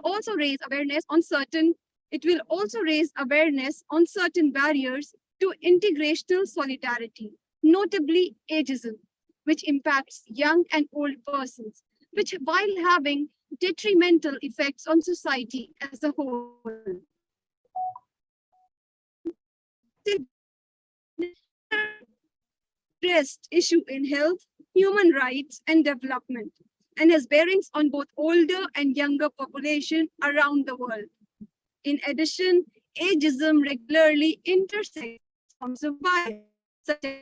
also raise awareness on certain it will also raise awareness on certain barriers to intergenerational solidarity, notably ageism, which impacts young and old persons, which while having detrimental effects on society as a whole. Addressed issue in health, human rights, and development, and has bearings on both older and younger population around the world. In addition, ageism regularly intersects forms of bias, such as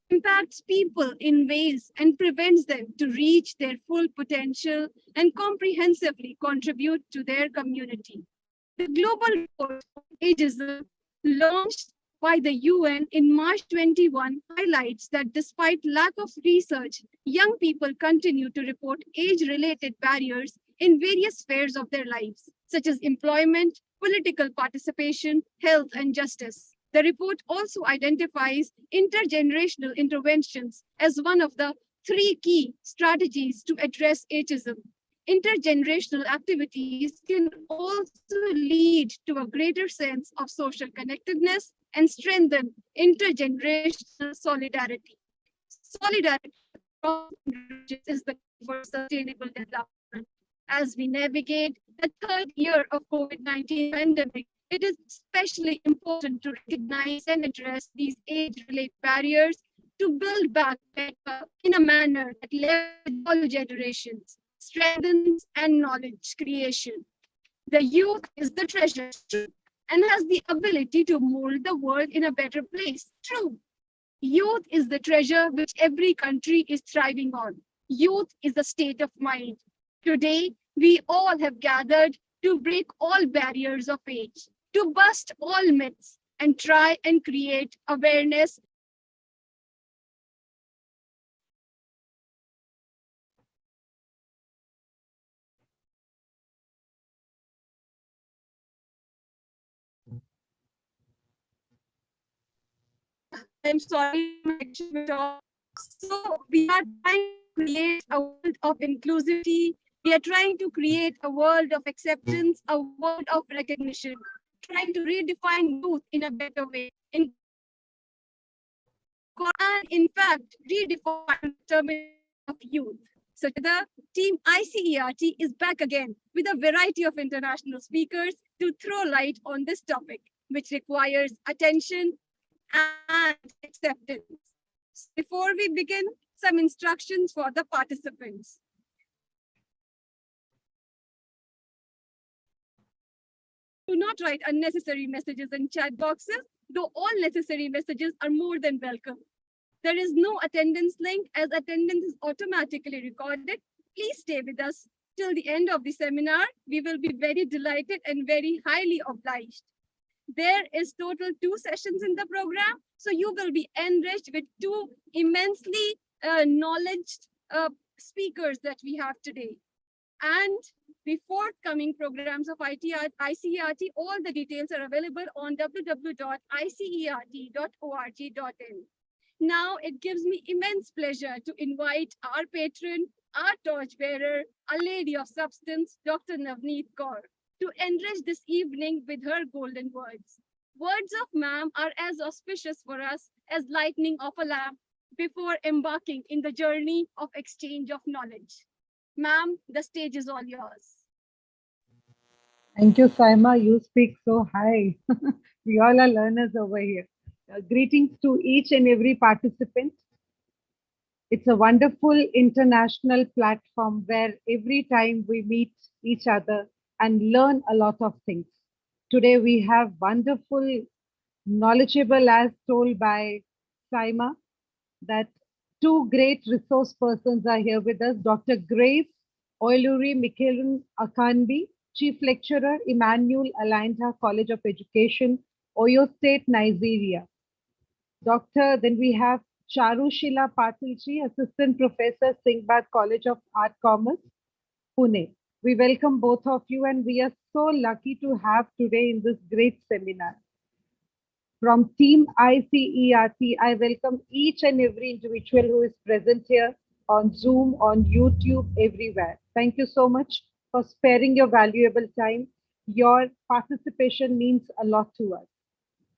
impacts people in ways and prevents them to reach their full potential and comprehensively contribute to their community. The Global Report on Ageism, launched by the UN in March 21, highlights that despite lack of research, young people continue to report age-related barriers in various spheres of their lives, such as employment, political participation, health, and justice. The report also identifies intergenerational interventions as one of the 3 key strategies to address ageism. Intergenerational activities can also lead to a greater sense of social connectedness and strengthen intergenerational solidarity. Solidarity is the key for sustainable development. As we navigate the 3rd year of COVID-19 pandemic, it is especially important to recognize and address these age-related barriers to build back better in a manner that leverages all generations, strengthens and knowledge creation. The youth is the treasure and has the ability to mold the world in a better place. True. Youth is the treasure which every country is thriving on. Youth is the state of mind. Today, we all have gathered to break all barriers of age, to bust all myths, and try and create awareness. I'm sorry, my connection went off. So we are trying to create a world of inclusivity. We are trying to create a world of acceptance, a world of recognition, trying to redefine youth in a better way. And in fact, redefine the term of youth. So the team ICERT is back again with a variety of international speakers to throw light on this topic, which requires attention and acceptance. Before we begin, some instructions for the participants. Do not write unnecessary messages in chat boxes, though all necessary messages are more than welcome. There is no attendance link as attendance is automatically recorded. Please stay with us till the end of the seminar. We will be very delighted and very highly obliged. There is total 2 sessions in the program, so you will be enriched with 2 immensely knowledge speakers that we have today. And the forthcoming programs of ICERT, all the details are available on www.icert.org.in. Now it gives me immense pleasure to invite our patron, our torchbearer, a lady of substance, Dr. Navneet Kaur, to enrich this evening with her golden words. Words of ma'am are as auspicious for us as lightning of a lamp before embarking in the journey of exchange of knowledge. Ma'am, the stage is all yours. Thank you, Saima. You speak so high. We all are learners over here. Greetings to each and every participant. It's a wonderful international platform where every time we meet each other and learn a lot of things. Today we have wonderful, knowledgeable, as told by Saima, that 2 great resource persons are here with us. Dr. Grace Oiluri Mikelun Akanbi, Chief Lecturer, Emmanuel Alinda College of Education, Oyo State, Nigeria. Then we have Charusheela Patilji, Assistant Professor, Singbad College of Art Commerce, Pune. We welcome both of you and we are so lucky to have today in this great seminar. From Team ICERT, I welcome each and every individual who is present here on Zoom, on YouTube, everywhere. Thank you so much for sparing your valuable time. Your participation means a lot to us.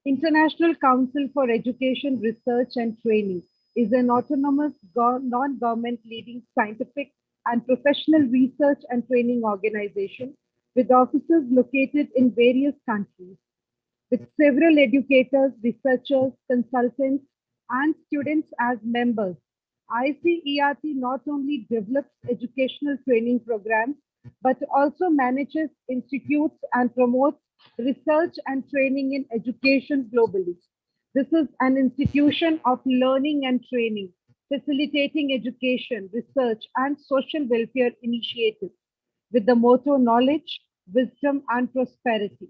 International Council for Education, Research and Training is an autonomous non-government leading scientific and professional research and training organization with offices located in various countries. With several educators, researchers, consultants, and students as members, ICERT not only develops educational training programs but also manages institutes and promotes research and training in education globally. This is an institution of learning and training, facilitating education, research, and social welfare initiatives with the motto knowledge, wisdom, and prosperity.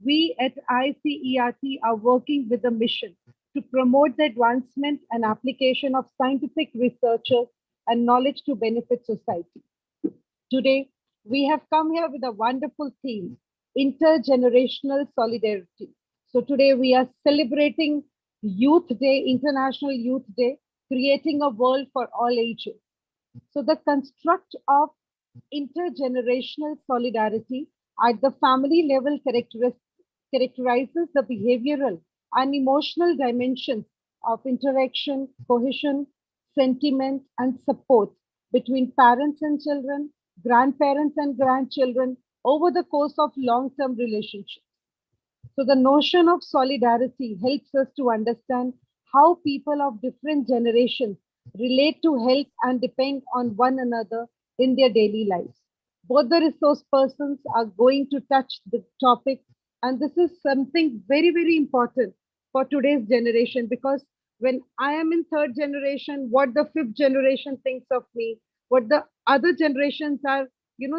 We at ICERT are working with a mission to promote the advancement and application of scientific researches and knowledge to benefit society. Today, we have come here with a wonderful theme, intergenerational solidarity. So today we are celebrating Youth Day, International Youth Day, creating a world for all ages. So the construct of intergenerational solidarity at the family level characterizes the behavioral and emotional dimensions of interaction, cohesion, sentiment, and support between parents and children, grandparents and grandchildren over the course of long term relationships. So, the notion of solidarity helps us to understand how people of different generations relate to help and depend on one another in their daily lives. Both the resource persons are going to touch the topic, and this is something very, very important for today's generation because when I am in third generation, what the fifth generation thinks of me, what the other generations are,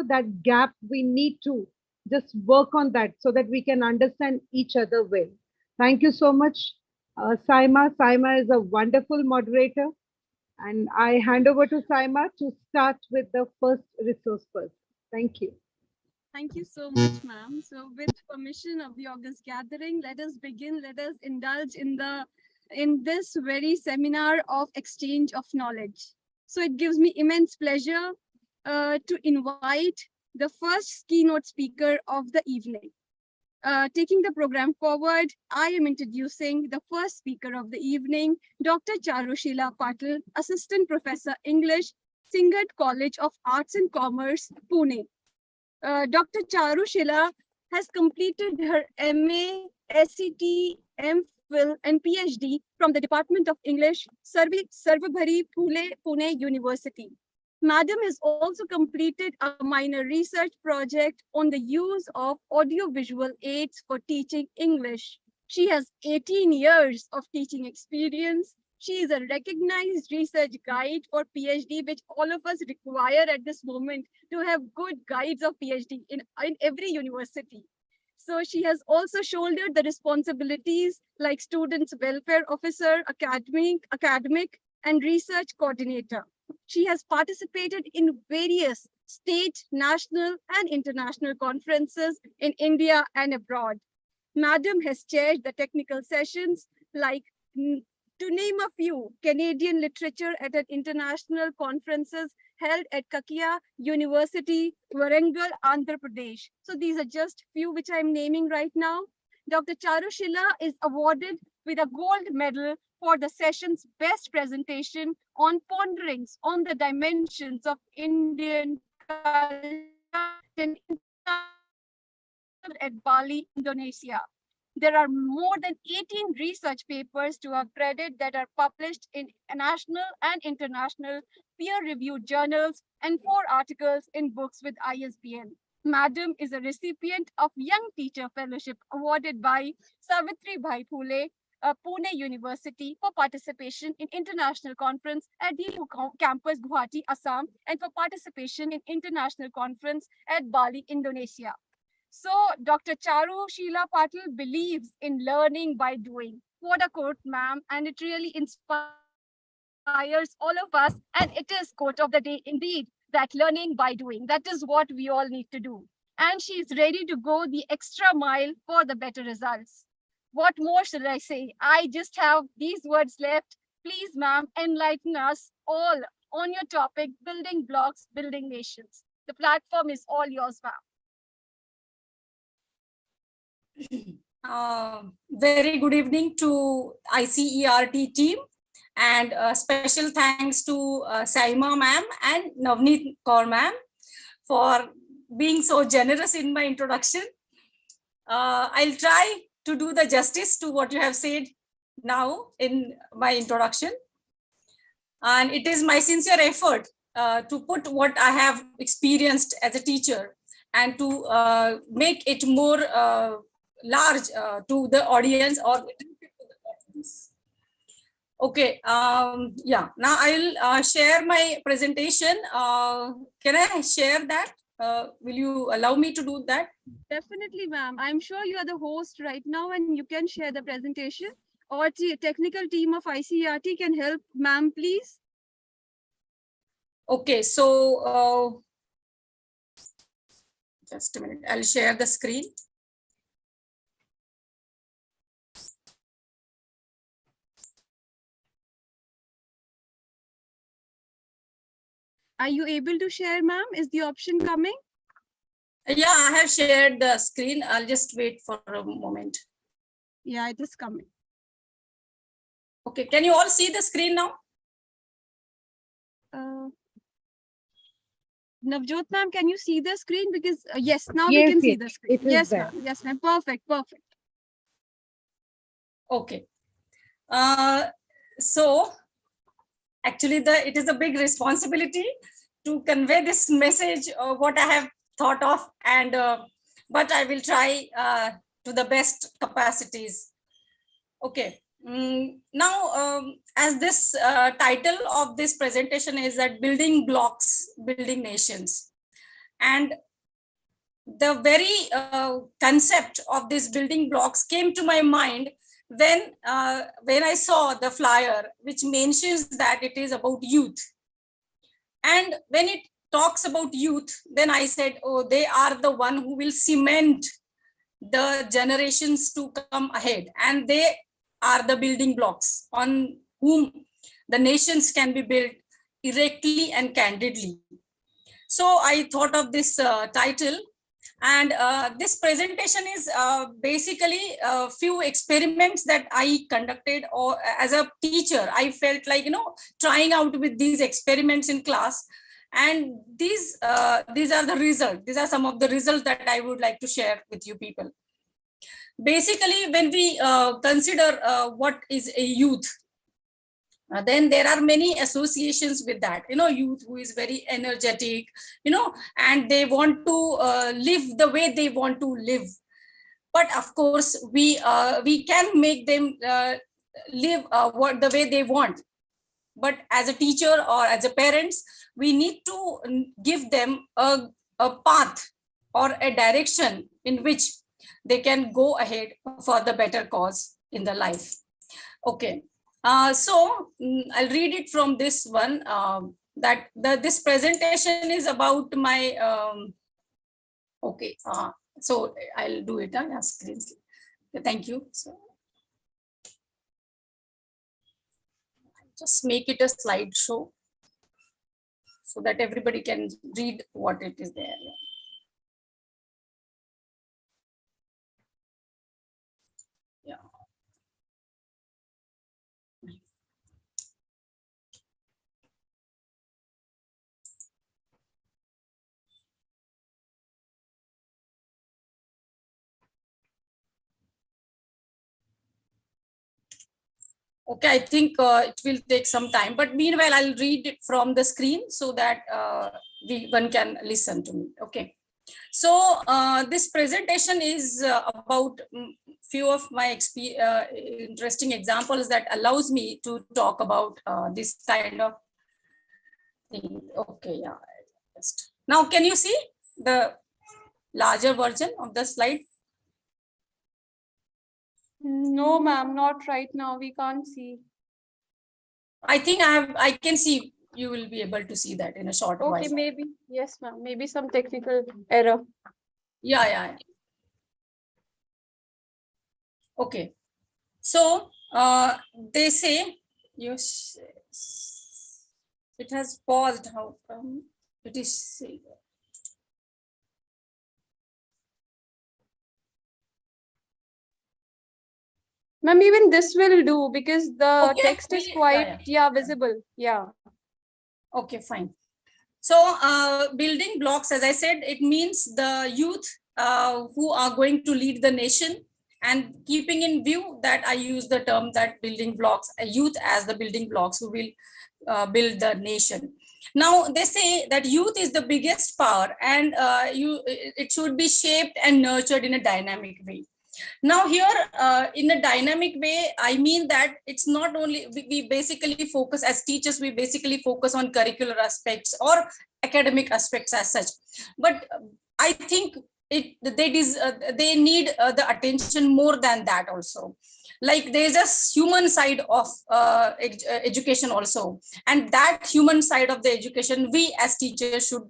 that gap we need to just work on that so that we can understand each other well. Thank you so much, Saima. Saima is a wonderful moderator, and I hand over to Saima to start with the first resource person. Thank you. Thank you so much, ma'am. So, with permission of the August gathering, let us begin. Let us indulge in this very seminar of exchange of knowledge. So, it gives me immense pleasure to invite the first keynote speaker of the evening. Taking the program forward, I am introducing the first speaker of the evening, Dr. Charusheela Patil, Assistant Professor English, Singat College of Arts and Commerce, Pune. Dr. Charusheela has completed her MA, SCT, MPhil, and PhD from the Department of English, Sarvabhari Pune University. Madam has also completed a minor research project on the use of audiovisual aids for teaching English. She has 18 years of teaching experience. She is a recognized research guide for PhD, which all of us require at this moment to have good guides of PhD in every university. So she has also shouldered the responsibilities like students welfare officer, academic and research coordinator. She has participated in various state, national and international conferences in India and abroad. Madam has chaired the technical sessions like, to name a few, Canadian literature at an international conferences held at Kakia University, Warangal, Andhra Pradesh. So these are just few which I'm naming right now. Dr. Charusheela is awarded with a gold medal for the session's best presentation on ponderings on the dimensions of Indian culture at Bali, Indonesia. There are more than 18 research papers to her credit that are published in national and international peer-reviewed journals and 4 articles in books with ISBN. Madam is a recipient of Young Teacher Fellowship awarded by Savitri Bhai Phule, Pune University for participation in international conference at the campus Guwahati, Assam, and for participation in international conference at Bali, Indonesia. So Dr. Charusheela Patil believes in learning by doing. What a quote, ma'am, and it really inspires all of us. And it is quote of the day indeed, that learning by doing. That is what we all need to do. And she is ready to go the extra mile for the better results. What more should I say? I just have these words left. Please, ma'am, enlighten us all on your topic, building blocks, building nations. The platform is all yours, ma'am. Very good evening to ICERT team, and special thanks to Saima ma'am and Navneet Kaur ma'am for being so generous in my introduction. I'll try to do the justice to what you have said now in my introduction. And it is my sincere effort to put what I have experienced as a teacher and to make it more large to the audience or okay. Yeah, now I'll share my presentation. Can I share that? Will you allow me to do that? Definitely, ma'am. I'm sure you are the host right now and you can share the presentation. Or the technical team of ICERT can help, ma'am, please. Okay, so just a minute. I'll share the screen. Are you able to share, ma'am? Is the option coming? Yeah, I have shared the screen. I'll just wait for a moment. Yeah, it is coming. Okay, can you all see the screen now? Navjot ma'am, can you see the screen? Because yes, now Yes, we can see yes, the screen. it is Yes, there. ma'am. Yes, ma'am. Perfect, perfect. Okay. So actually it is a big responsibility to convey this message of what I have thought of, and but I will try to the best capacities. Okay. Now, as this title of this presentation is that building blocks, building nations. And the very concept of these building blocks came to my mind when I saw the flyer, which mentions that it is about youth. And when it talks about youth, then I said, oh, they are the one who will cement the generations to come ahead. And they are the building blocks on whom the nations can be built erectly and candidly. So I thought of this title. And this presentation is basically a few experiments that I conducted, or as a teacher, I felt like, trying out with these experiments in class. And these are the results. These are some of the results that I would like to share with you people. Basically, when we consider what is a youth, then there are many associations with that, youth who is very energetic, and they want to live the way they want to live. But of course, we can make them live what the way they want. But as a teacher or as a parents, we need to give them a path or a direction in which they can go ahead for the better cause in the life. Okay. So I'll read it from this one, that this presentation is about my, okay. So I'll do it on screen. Thank you. So just make it a slideshow so that everybody can read what it is there. Yeah. Okay, I think it will take some time, but meanwhile, I'll read it from the screen so that one can listen to me. Okay. So this presentation is about few of my interesting examples that allows me to talk about this kind of thing. Okay, yeah. Now, can you see the larger version of the slide? No, ma'am, not right now. We can't see. I think I can see. You will be able to see that in a short while. Okay, maybe. Yes, ma'am. Maybe some technical error. Yeah. Okay. So they say, It has paused. How come it is? Ma'am, even this will do because the Okay, text is quite, visible. Yeah. Okay, fine. So building blocks, as I said, it means the youth who are going to lead the nation, and keeping in view that I use the term that building blocks, youth as the building blocks who will build the nation. Now they say that youth is the biggest power, and it should be shaped and nurtured in a dynamic way. Now here, in a dynamic way, I mean that it's not only, we basically focus as teachers, we basically focus on curricular aspects or academic aspects as such. But I think they need the attention more than that also. Like there's a human side of education also. And that human side of the education, we as teachers should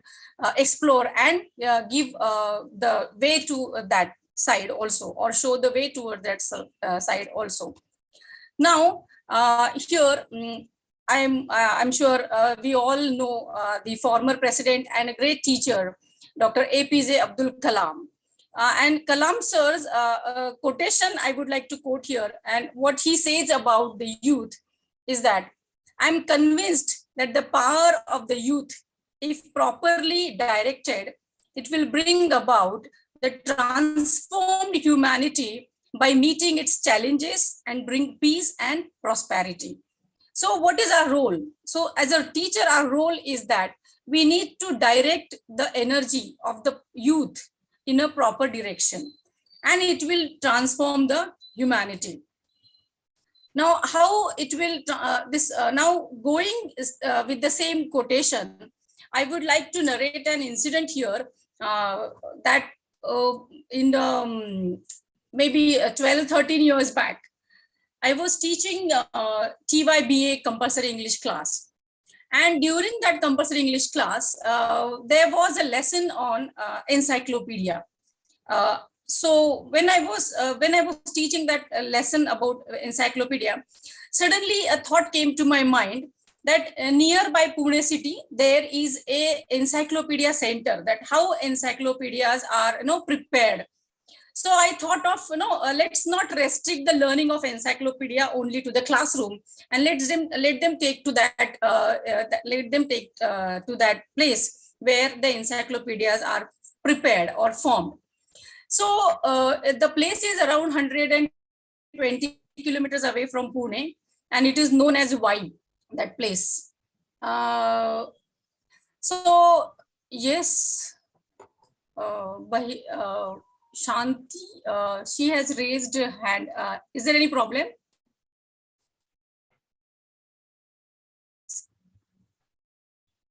explore and give the way to that side also, or show the way toward that side also. Now here, I'm sure we all know the former president and a great teacher, Dr. APJ Abdul Kalam. And Kalam sir's quotation I would like to quote here, and what he says about the youth is that, I'm convinced that the power of the youth, if properly directed, it will bring about the transformed humanity by meeting its challenges and bring peace and prosperity. So what is our role? So as a teacher, our role is that we need to direct the energy of the youth in a proper direction, and it will transform the humanity. Now, how it will, now going with the same quotation, I would like to narrate an incident here that in the, maybe 12, 13 years back, I was teaching TYBA compulsory English class. And during that compulsory English class, there was a lesson on encyclopedia. So when I was teaching that lesson about encyclopedia, suddenly a thought came to my mind that nearby Pune city, there is a encyclopedia center, that how encyclopedias are prepared. So I thought of, let's not restrict the learning of encyclopedia only to the classroom, and let them take to that to that place where the encyclopedias are prepared or formed. So the place is around 120 kilometers away from Pune, and it is known as Y, that place. So yes, Shanti, she has raised her hand. Is there any problem?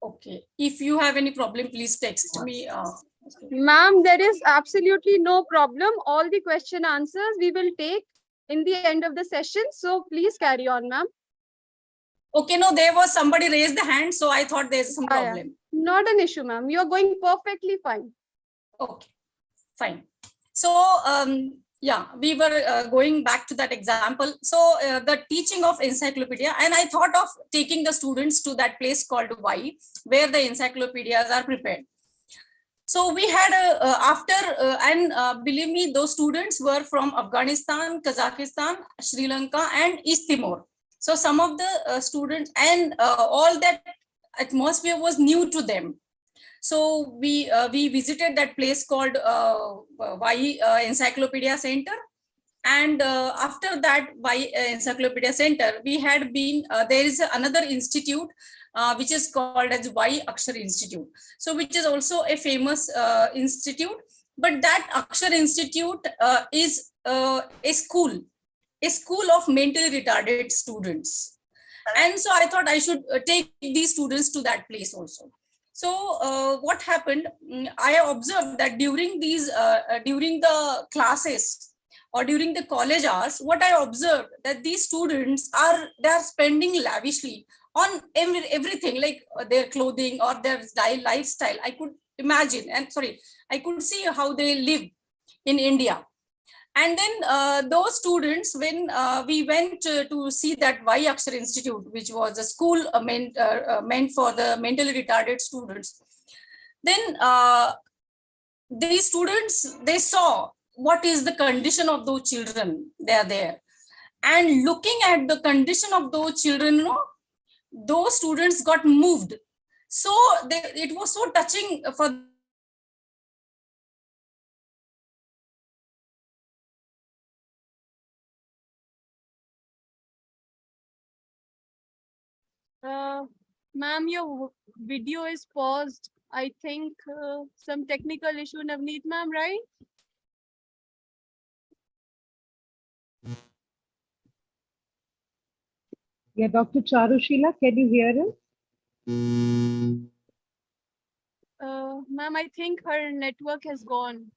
Okay. If you have any problem, please text me. Ma'am, there is absolutely no problem. All the question answers we will take in the end of the session. So please carry on, ma'am. Okay, no, there was somebody raised the hand, so I thought there's some problem. Yeah. Not an issue, ma'am. You're going perfectly fine. Okay, fine. So yeah, we were going back to that example. So the teaching of encyclopedia, and I thought of taking the students to that place called Y, where the encyclopedias are prepared. So we had believe me, those students were from Afghanistan, Kazakhstan, Sri Lanka, and East Timor. So some of the students, and all that atmosphere was new to them. So we visited that place called Y Encyclopedia Center. And after that Y Encyclopedia Center, we had been, there is another institute which is called as Y Akshar Institute. So which is also a famous institute, but that Akshar Institute is a school of mentally retarded students. And so I thought I should take these students to that place also. So what happened, I observed that during the classes or during the college hours, what I observed that these students they are spending lavishly on everything, like their clothing or their lifestyle. I could imagine, and sorry, I could see how they live in India. And then those students, when we went to see that ICERT Institute, which was a school meant for the mentally retarded students, then these students, they saw what is the condition of those children. They are there. And looking at the condition of those children, those students got moved. So it was so touching for Ma'am, your video is paused. I think some technical issue, Navneet ma'am, right? Yeah, Dr. Charusheela, can you hear us? Ma'am, I think her network has gone.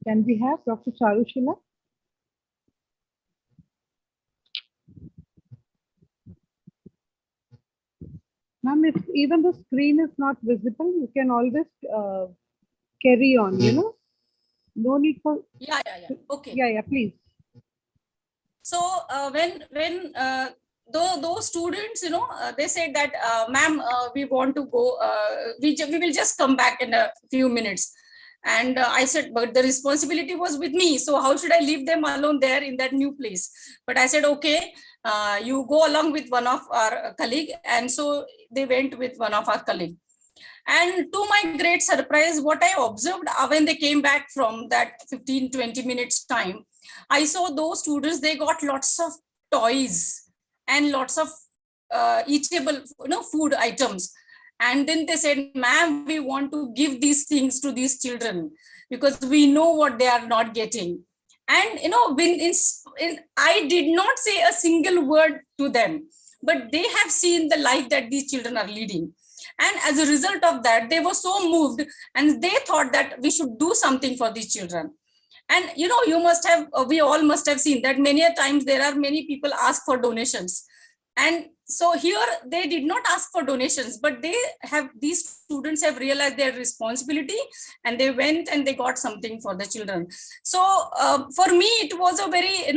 Can we have Dr. Charusheela? Ma'am, if even the screen is not visible, you can always carry on, No need for... Yeah. Okay. Yeah, please. So when those students, they said that, ma'am, we want to go, we will just come back in a few minutes. And I said, but the responsibility was with me. So how should I leave them alone there in that new place? But I said, okay, you go along with one of our colleague. And so they went with one of our colleague. And to my great surprise, what I observed when they came back from that 15-20 minutes time, I saw those students, they got lots of toys and lots of eatable food items. And then they said, ma'am, we want to give these things to these children because we know what they are not getting. And I did not say a single word to them, but they have seen the life that these children are leading. And as a result of that, they were so moved and they thought that we should do something for these children. And we all must have seen that many a times there are many people ask for donations. And so here they did not ask for donations, but these students have realized their responsibility and they went and they got something for the children. So for me, it was a very,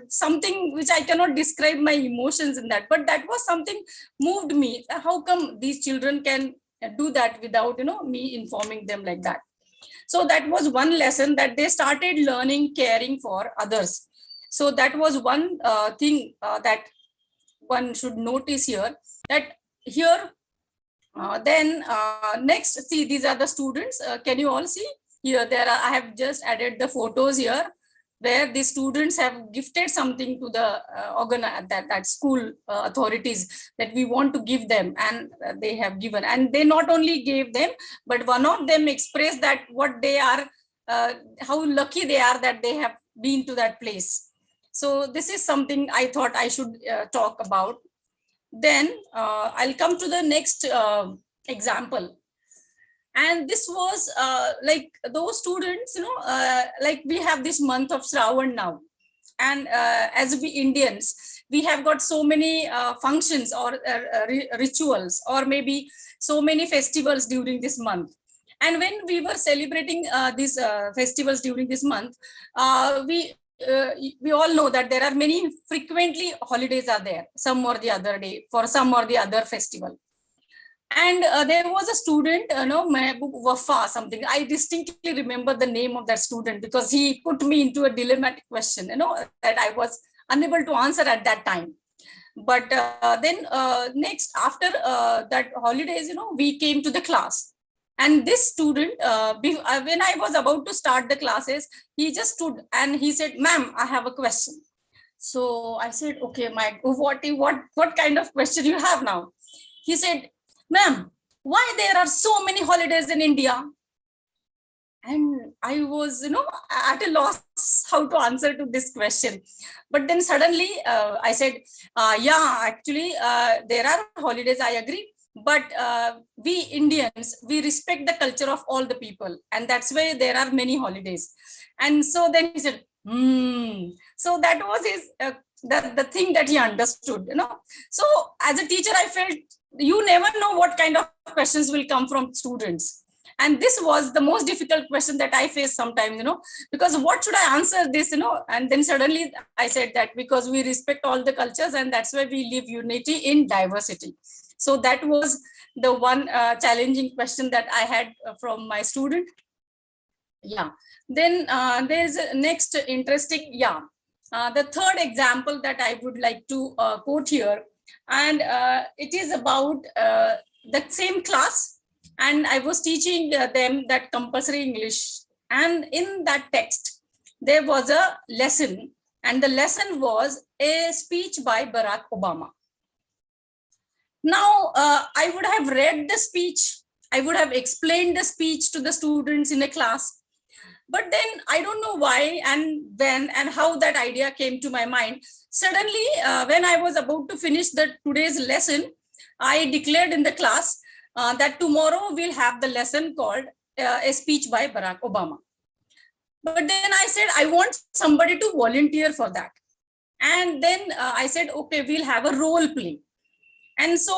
something which I cannot describe my emotions in that, but that was something moved me. How come these children can do that without, me informing them like that? So that was one lesson, that they started learning caring for others. So that was one thing that one should notice here, that here then next, see, these are the students. Can you all see here? I have just added the photos here where the students have gifted something to the that school authorities, that we want to give them, and they have given. And they not only gave them, but one of them expressed that what they are, how lucky they are that they have been to that place. So this is something I thought I should talk about. Then I'll come to the next example. And this was like those students, like we have this month of Shravan now. And as we Indians, we have got so many functions or rituals, or maybe so many festivals during this month. And when we were celebrating these festivals during this month, we all know that there are many frequently holidays are there, some or the other day, for some or the other festival. And there was a student, Mehboob Wafa something. I distinctly remember the name of that student because he put me into a dilemmatic question, that I was unable to answer at that time. But then next, after that holidays, we came to the class. And this student, when I was about to start the classes, he just stood and he said, ma'am, I have a question. So I said, okay, Mike, what kind of question you have now? He said, ma'am, why there are so many holidays in India? And I was, at a loss lost how to answer to this question. But then suddenly I said, yeah, actually, there are holidays, I agree. But we Indians, we respect the culture of all the people. And that's why there are many holidays. And so then he said, So that was his, the thing that he understood, So as a teacher, I felt you never know what kind of questions will come from students. And this was the most difficult question that I faced sometimes, because what should I answer this, and then suddenly I said that because we respect all the cultures and that's why we live unity in diversity. So that was the one challenging question that I had from my student. Yeah. Then there's a next interesting, the third example that I would like to quote here, and it is about the same class, and I was teaching them that compulsory English, and in that text there was a lesson, and the lesson was a speech by Barack Obama. Now I would have read the speech, I would have explained the speech to the students in a class. But then I don't know why and when and how that idea came to my mind. Suddenly, when I was about to finish today's lesson, I declared in the class that tomorrow we'll have the lesson called a speech by Barack Obama. But then I said, I want somebody to volunteer for that. And then I said, okay, we'll have a role play. And so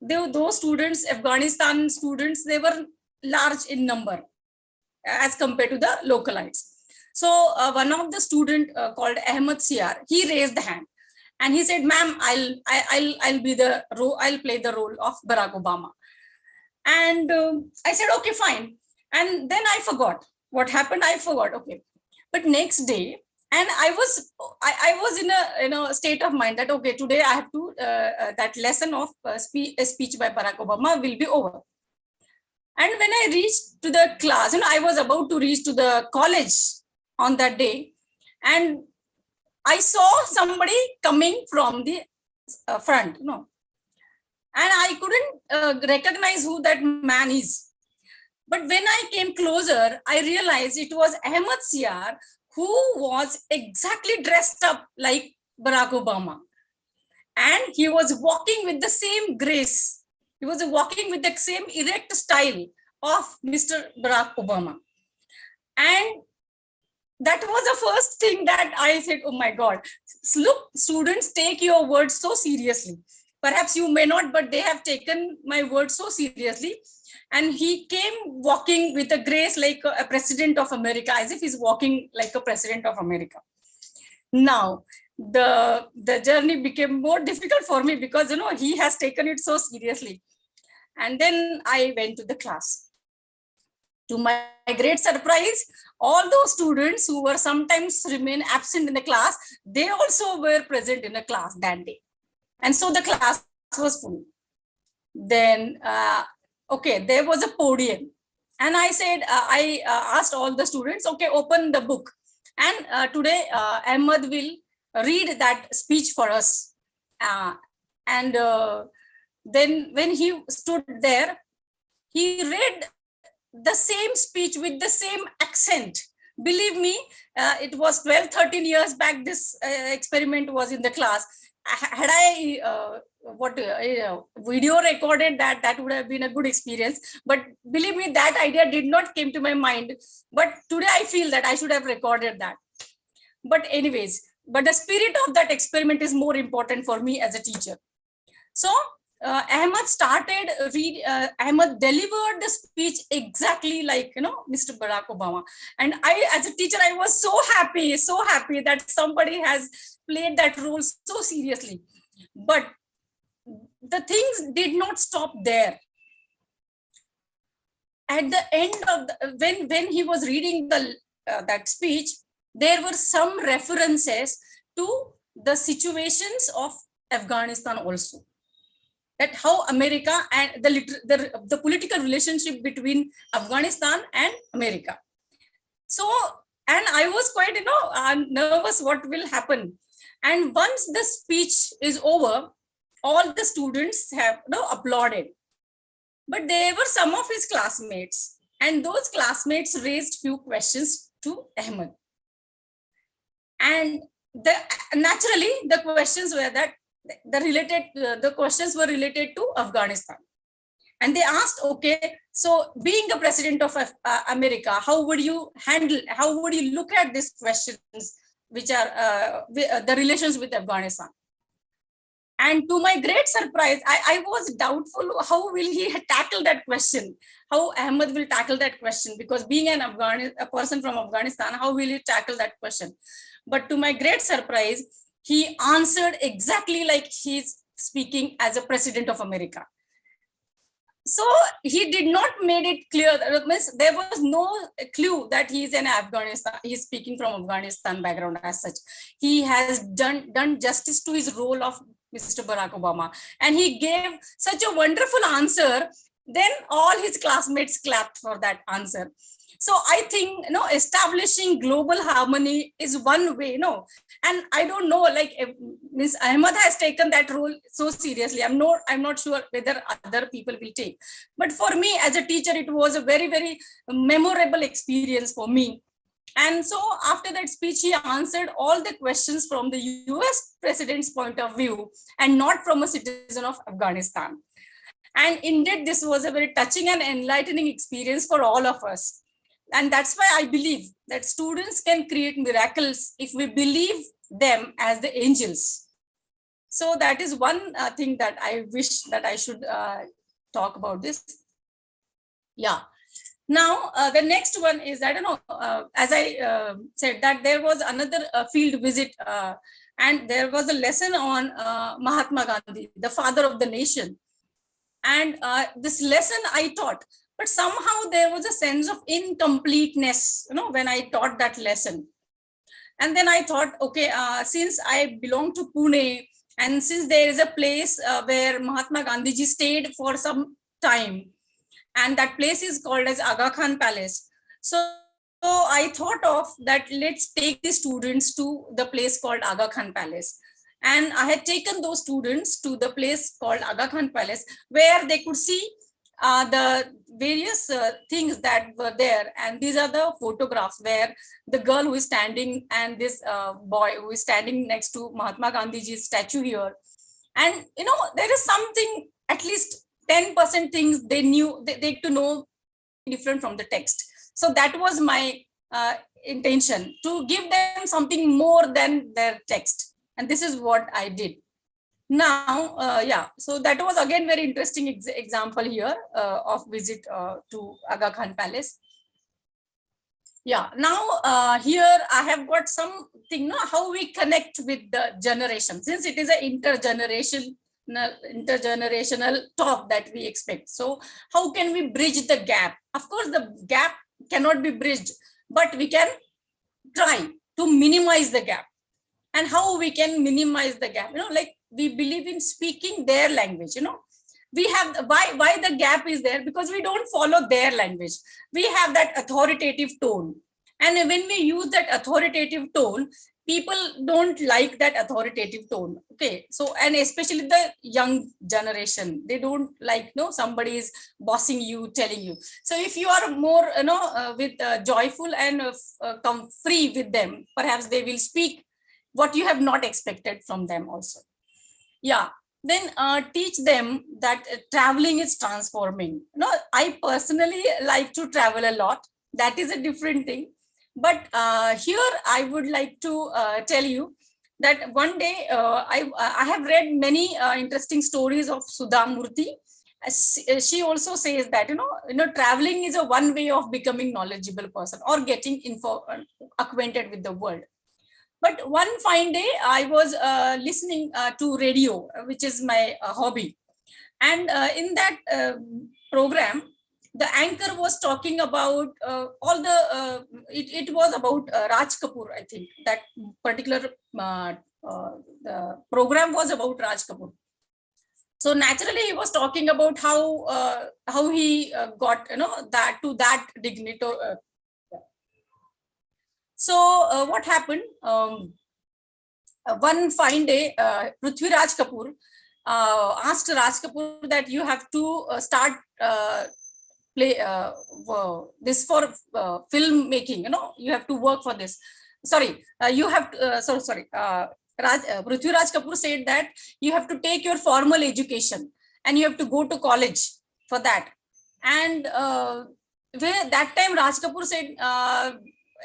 those students, Afghanistan students, they were large in number as compared to the localites. So one of the student called Ahmed Siar, he raised the hand and he said, ma'am, I'll be the role, I'll play the role of Barack Obama. And I said, okay, fine. And then I forgot what happened. I forgot. Okay. But next day, and I was in a state of mind that, okay, today I have to, that lesson of a speech by Barack Obama will be over. And when I reached to the class, I was about to reach to the college on that day, and I saw somebody coming from the front, and I couldn't recognize who that man is. But when I came closer, I realized it was Ahmed Siar, who was exactly dressed up like Barack Obama. And he was walking with the same grace. He was walking with the same erect style of Mr. Barack Obama. And that was the first thing that I said, oh my God, look, students take your words so seriously. Perhaps you may not, but they have taken my words so seriously. And he came walking with a grace like a president of America, as if he's walking like a president of America. Now, the journey became more difficult for me because, he has taken it so seriously. And then I went to the class. To my great surprise, all those students who were sometimes remain absent in the class, they also were present in the class that day. And so the class was full. Then, okay, there was a podium. And I said, I asked all the students, okay, open the book. And today, Ahmed will read that speech for us. And then when he stood there, he read the same speech with the same accent. Believe me, it was 12, 13 years back, this experiment was in the class. Had I video recorded that would have been a good experience. But believe me, that idea did not came to my mind. But today I feel that I should have recorded that. But anyways, but the spirit of that experiment is more important for me as a teacher. So Ahmed Ahmed delivered the speech exactly like, Mr. Barack Obama. And I, as a teacher, I was so happy that somebody has played that role so seriously. But the things did not stop there. At the end of when he was reading that speech, there were some references to the situations of Afghanistan also. That how America and the political relationship between Afghanistan and America. So, and I was quite, nervous what will happen. And once the speech is over, all the students have applauded. But there were some of his classmates, and those classmates raised few questions to Ahmed. And naturally the questions were that the questions were related to Afghanistan. And they asked, okay, so being a president of America, how would you look at these questions, which are the relations with Afghanistan? And to my great surprise, I was doubtful how will he tackle that question, how Ahmed will tackle that question, because being a person from Afghanistan, how will he tackle that question? But to my great surprise, he answered exactly like he's speaking as a president of America. So he did not made it clear. There was no clue that he's an Afghanistan. He's speaking from Afghanistan background as such. He has done justice to his role of Mr. Barack Obama, and he gave such a wonderful answer. Then all his classmates clapped for that answer. So I think, establishing global harmony is one way, and I don't know, like Ms. Ahmed has taken that role so seriously. I'm not sure whether other people will take. But for me as a teacher, it was a very, very memorable experience for me. And so after that speech, he answered all the questions from the US president's point of view and not from a citizen of Afghanistan. And indeed, this was a very touching and enlightening experience for all of us. And that's why I believe that students can create miracles if we believe them as the angels. So that is one thing that I wish that I should talk about this. Yeah. Now, the next one is, I don't know, as I said, that there was another field visit and there was a lesson on Mahatma Gandhi, the father of the nation. And this lesson I taught, but somehow there was a sense of incompleteness, when I taught that lesson. And then I thought, okay, since I belong to Pune, and since there is a place where Mahatma Gandhiji stayed for some time, and that place is called as Aga Khan Palace. So I thought of that, let's take the students to the place called Aga Khan Palace. And I had taken those students to the place called Aga Khan Palace, where they could see the various things that were there. And these are the photographs where the girl who is standing and this boy who is standing next to Mahatma Gandhiji's statue here. And, there is something, at least 10% things they knew, they to know different from the text. So that was my intention, to give them something more than their text. And this is what I did. Now, so that was again very interesting example here of visit to Aga Khan Palace. Yeah, now here I have got something, how we connect with the generation, since it is an intergenerational talk that we expect. So how can we bridge the gap? Of course, the gap cannot be bridged, but we can try to minimize the gap. And how we can minimize the gap, like we believe in speaking their language, we have, why the gap is there? Because we don't follow their language. We have that authoritative tone. And when we use that authoritative tone, people don't like that authoritative tone. Okay. So, and especially the young generation, they don't like, somebody is bossing you, telling you. So if you are more, with joyful and come free with them, perhaps they will speak what you have not expected from them also. Yeah. Then teach them that traveling is transforming. I personally like to travel a lot. That is a different thing. But here I would like to tell you that one day I have read many interesting stories of Sudha Murthy. She also says that, traveling is a one way of becoming knowledgeable person or getting acquainted with the world. But one fine day, I was listening to radio, which is my hobby. And in that program, the anchor was talking about all the, it was about Raj Kapoor, I think. That particular the program was about Raj Kapoor. So naturally, he was talking about how he got, that to that dignity. So what happened? One fine day, Prithviraj Kapoor asked Raj Kapoor that you have to start play this for film making. You have to work for this. sorry, you have to, sorry, Prithviraj Kapoor said that you have to take your formal education and you have to go to college for that. And where that time Raj Kapoor said,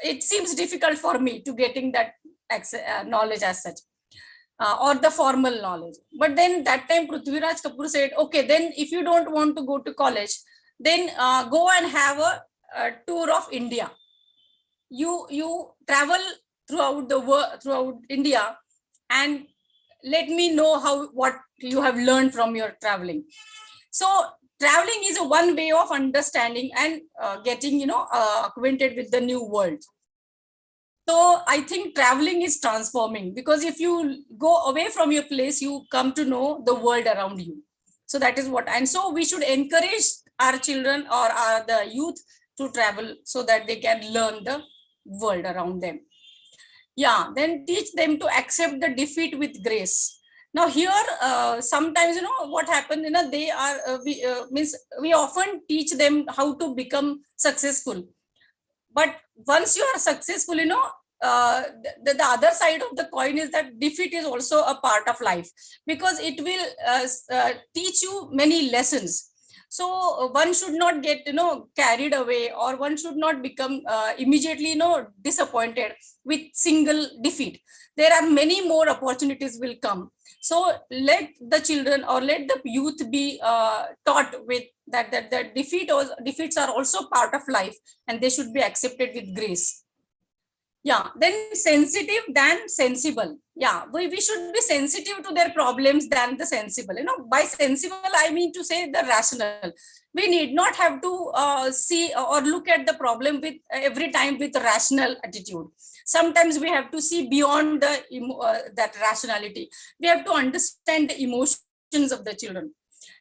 it seems difficult for me to getting that knowledge as such. Or the formal knowledge. But then that time Prithviraj Kapoor said, okay, then if you don't want to go to college, then go and have a tour of India. You travel throughout the world, throughout India, and let me know what you have learned from your traveling. So traveling is a one way of understanding and getting, acquainted with the new world. So I think traveling is transforming, because if you go away from your place, you come to know the world around you. So that is what, and so we should encourage our children or the youth to travel so that they can learn the world around them. Yeah, then teach them to accept the defeat with grace. Now here, sometimes, what happens, they are, we often teach them how to become successful. But once you are successful, the other side of the coin is that defeat is also a part of life, because it will teach you many lessons. So one should not get, carried away, or one should not become immediately, disappointed with single defeat. There are many more opportunities will come. So let the children or let the youth be taught with that the defeats are also part of life, and they should be accepted with grace. Yeah, then sensitive than sensible. Yeah, we should be sensitive to their problems than the sensible. By sensible, I mean to say the rational. We need not have to see or look at the problem with every time with a rational attitude. Sometimes we have to see beyond that rationality. We have to understand the emotions of the children.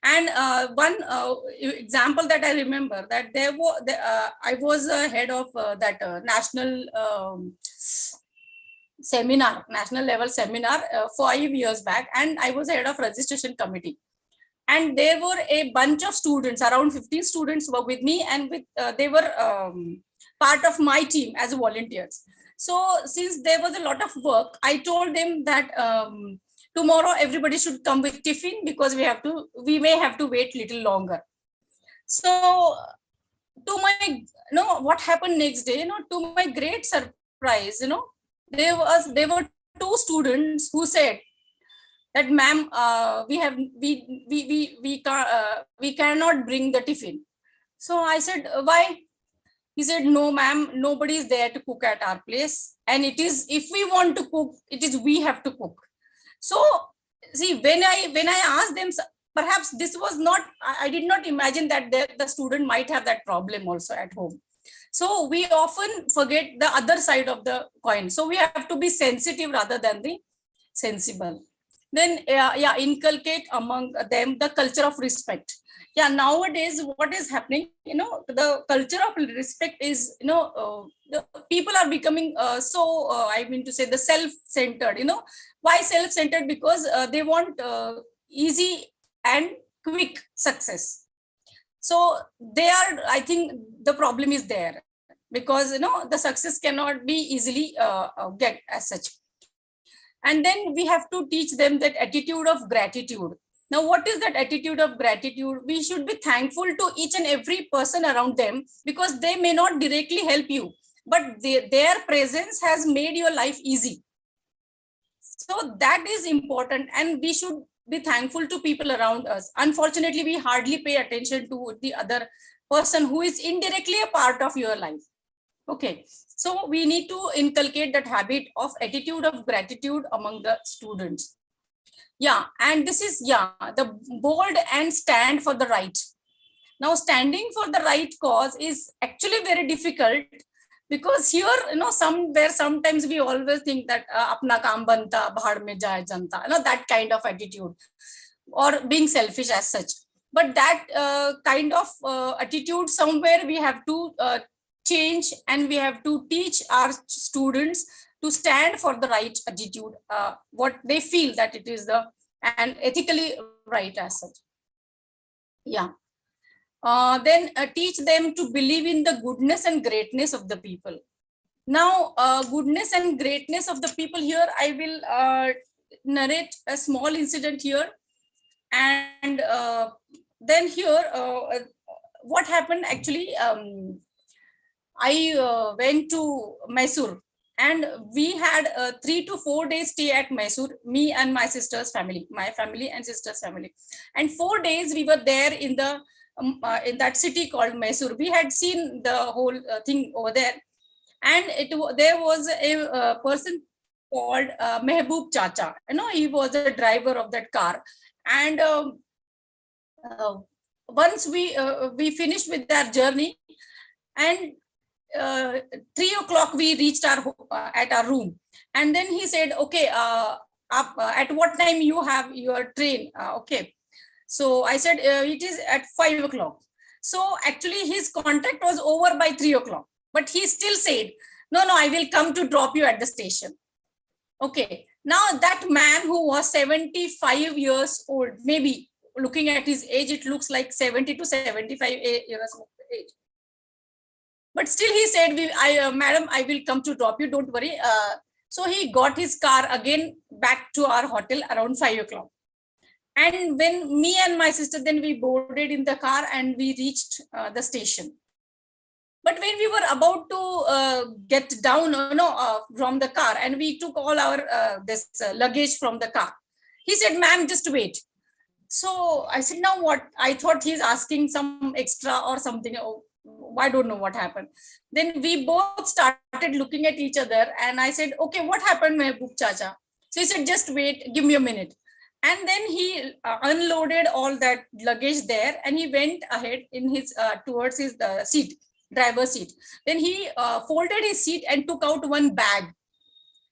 And one example that I remember, that I was head of that national seminar, national level seminar 5 years back, and I was head of registration committee. And there were a bunch of students, around 15 students were with me, and they were part of my team as volunteers. So since there was a lot of work, I told them that tomorrow everybody should come with tiffin, because we may have to wait little longer. So to my, what happened next day, to my great surprise, there were 2 students who said that, ma'am, we cannot bring the tiffin. So I said, why? He said, no, ma'am, nobody is there to cook at our place, and it is, if we want to cook, it is we have to cook. So see, when I asked them, perhaps this was not, I did not imagine that the student might have that problem also at home. So we often forget the other side of the coin. So we have to be sensitive rather than the sensible. Then inculcate among them the culture of respect. Yeah, nowadays what is happening, the culture of respect is, the people are becoming I mean to say, the self-centered. Why self-centered? Because they want easy and quick success. So I think the problem is there, because the success cannot be easily get as such. And then we have to teach them that attitude of gratitude. Now, what is that attitude of gratitude? We should be thankful to each and every person around them, because they may not directly help you, but their presence has made your life easy. So that is important, and we should be thankful to people around us. Unfortunately, we hardly pay attention to the other person who is indirectly a part of your life. Okay, so we need to inculcate that habit of attitude of gratitude among the students. Yeah, and this is, the bold and stand for the right. Now, standing for the right cause is actually very difficult, because here, sometimes we always think that apna kaam banta, bhad mein jaye janta, that kind of attitude, or being selfish as such. But that kind of attitude, somewhere we have to change, and we have to teach our students to stand for the right attitude, what they feel that it is and ethically right as such. Yeah. Then teach them to believe in the goodness and greatness of the people. Now, goodness and greatness of the people here, I will narrate a small incident here. And then here, what happened actually, I went to Mysore, and we had a 3 to 4 days stay at Mysore, me and my sister's family, my family and sister's family. And 4 days we were there in that city called Mysore. We had seen the whole thing over there. And there was a person called Mehboob Chacha. You know, he was a driver of that car. And uh, once we finished with that journey, and 3 o'clock we reached at our room, and then he said, okay, at what time you have your train? Okay, so I said, it is at 5 o'clock. So actually his contract was over by 3 o'clock, but he still said, no, I will come to drop you at the station. Okay, now that man who was 75 years old, maybe looking at his age, it looks like 70 to 75 years of age. But still he said, madam, I will come to drop you, don't worry. So he got his car again back to our hotel around 5 o'clock. And when me and my sister, then we boarded in the car and we reached the station. But when we were about to get down from the car, and we took all our luggage from the car, he said, ma'am, just wait. So I said, now what? I thought he's asking some extra or something. Oh, I don't know what happened. Then we both started looking at each other, and I said, okay, what happened, Mehboob Chacha? So he said, just wait, give me a minute. And then he unloaded all that luggage there, and he went ahead in his towards his seat, driver's seat. Then he folded his seat and took out one bag.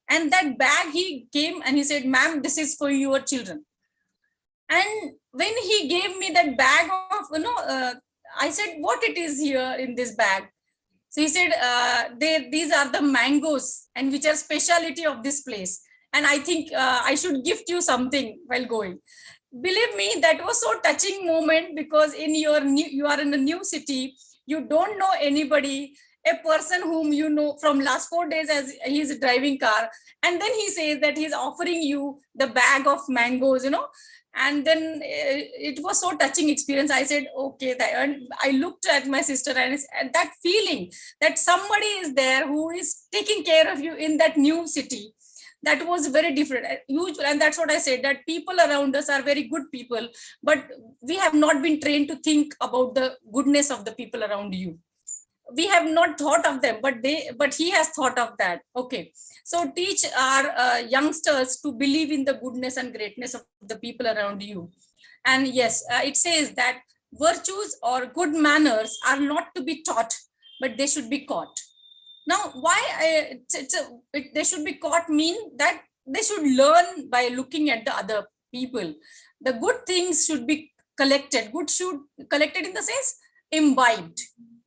And that bag, he came and he said, ma'am, this is for your children. And when he gave me that bag of, I said, what it is here in this bag? So he said, these are the mangoes, and which are speciality of this place. And I think I should gift you something while going. Believe me, that was so touching moment, because you are in a new city, you don't know anybody, a person whom you know from last 4 days as he's driving car. And then he says that he's offering you the bag of mangoes, and then it was so touching experience. I said, okay. And I looked at my sister, and that feeling that somebody is there who is taking care of you in that new city, that was very different, huge. And that's what I said, that people around us are very good people, but we have not been trained to think about the goodness of the people around you. We have not thought of them, but he has thought of that. Okay, so teach our youngsters to believe in the goodness and greatness of the people around you. And yes, it says that virtues or good manners are not to be taught, but they should be caught. Now, why they should be caught mean that they should learn by looking at the other people. The good things should be collected. Collected in the sense imbibed.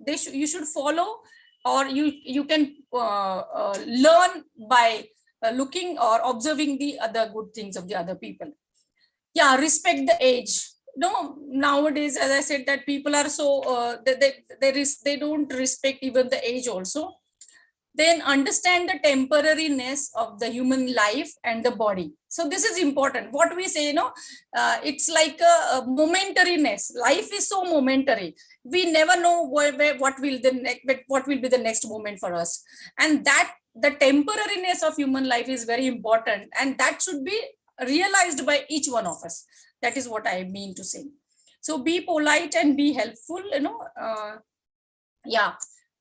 You should follow, or you can learn by looking or observing the other good things of the other people. Yeah, respect the age. No, nowadays, as I said, that people are so they don't respect even the age also. Then understand the temporariness of the human life and the body. So this is important. What we say, it's like a momentariness. Life is so momentary. We never know what will be the next moment for us. And that the temporariness of human life is very important. And that should be realized by each one of us. That is what I mean to say. So be polite and be helpful, yeah.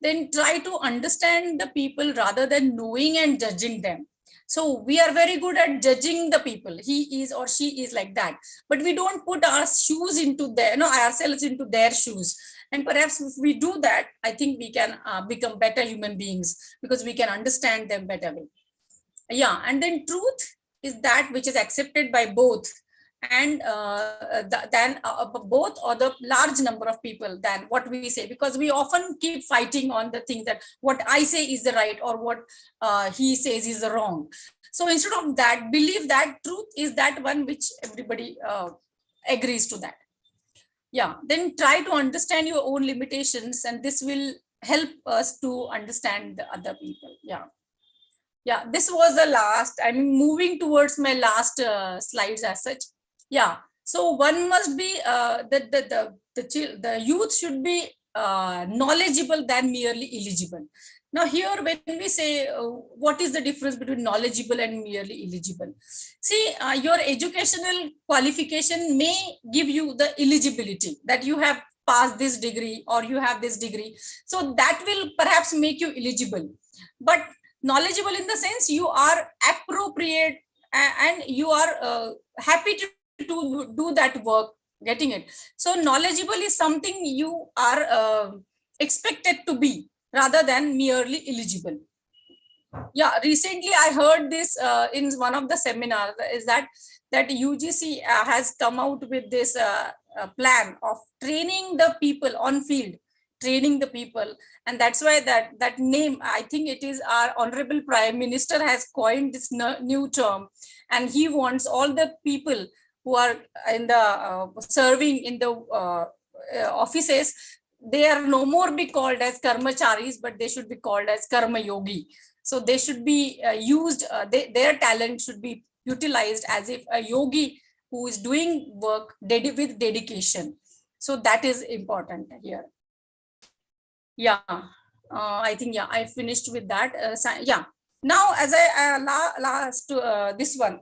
Then try to understand the people rather than knowing and judging them. So we are very good at judging the people. He is or she is like that, but we don't put our shoes into ourselves into their shoes. And perhaps if we do that, I think we can become better human beings, because we can understand them better. Yeah, and then truth is that which is accepted by both, and than both or the large number of people than what we say, because we often keep fighting on the thing that what I say is the right or what he says is the wrong. So instead of that, believe that truth is that one which everybody agrees to that. Yeah, then try to understand your own limitations, and this will help us to understand the other people. Yeah, this was the last, I mean, moving towards my last slides as such. Yeah, so one must be the youth should be knowledgeable than merely eligible. Now here, when we say what is the difference between knowledgeable and merely eligible, see, your educational qualification may give you the eligibility that you have passed this degree or you have this degree, so that will perhaps make you eligible. But knowledgeable in the sense you are appropriate and you are happy to do that work, getting it. So knowledgeable is something you are expected to be rather than merely eligible. Yeah, recently I heard this in one of the seminars, is that UGC has come out with this plan of training the people on field, training the people. And that's why that name, I think it is our honorable prime minister has coined this new term, and he wants all the people who are in the serving in the offices, they are no more be called as karmacharis, but they should be called as karma yogi. So they should be used, their talent should be utilized as if a yogi who is doing work with dedication. So that is important here. Yeah, I think, yeah, I finished with that. Yeah, now as I last this one,